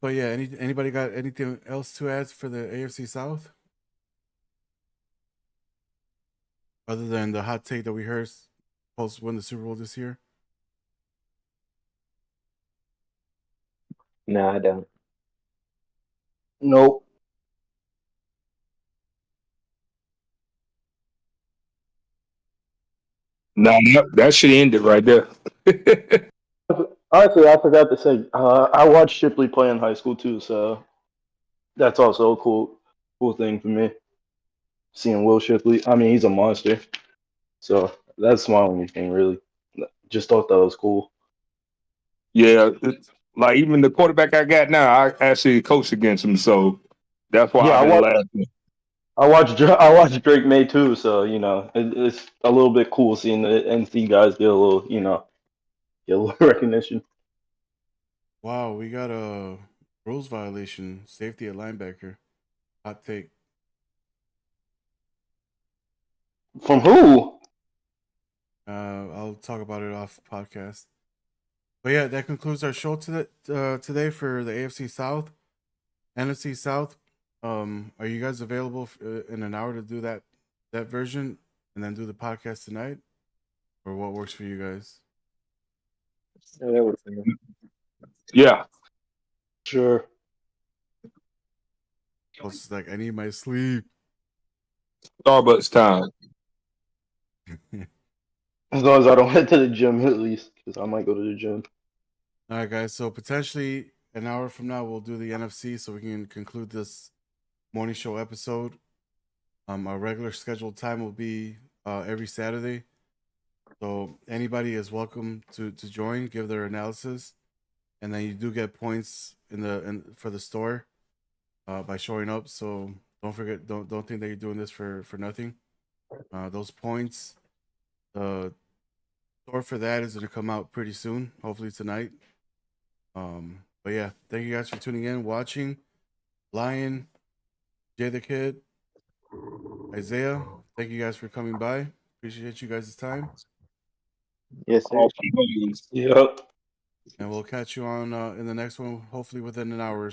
But yeah, anybody got anything else to add for the AFC South? Other than the hot take that we heard, Colts win the Super Bowl this year? No, I don't. Nope. No, that should end it right there. Honestly, I forgot to say, I watched Shipley play in high school too, so that's also a cool thing for me. Seeing Will Shipley, I mean, he's a monster. So that's my only thing, really. Just thought that was cool. Yeah, like even the quarterback I got now, I actually coached against him, so that's why Yeah, I've been laughing. I watched Drake May too, so it's a little bit cool seeing the NC guys get a little recognition. Wow, we got a rules violation, safety at linebacker. Hot take. From who? I'll talk about it off podcast. But yeah, that concludes our show today for the AFC South. NFC South. Are you guys available in an hour to do that version and then do the podcast tonight, or what works for you guys? Yeah, that was fair. Yeah. Sure. Oh, it's like I need my sleep. Starbucks time. As long as I don't head to the gym at least, because I might go to the gym. All right, guys. So potentially an hour from now, we'll do the NFC so we can conclude this morning show episode. Our regular scheduled time will be every Saturday. So anybody is welcome to join, give their analysis, and then you do get points for the store by showing up. So don't forget, don't think that you're doing this for nothing. Those points, the store for that is going to come out pretty soon, hopefully tonight. But yeah, thank you guys for tuning in, watching. Lion, Jay the Kid, Isaiah, thank you guys for coming by. Appreciate you guys' time. Yes, sir. Always. Yep. And we'll catch you on in the next one, hopefully within an hour or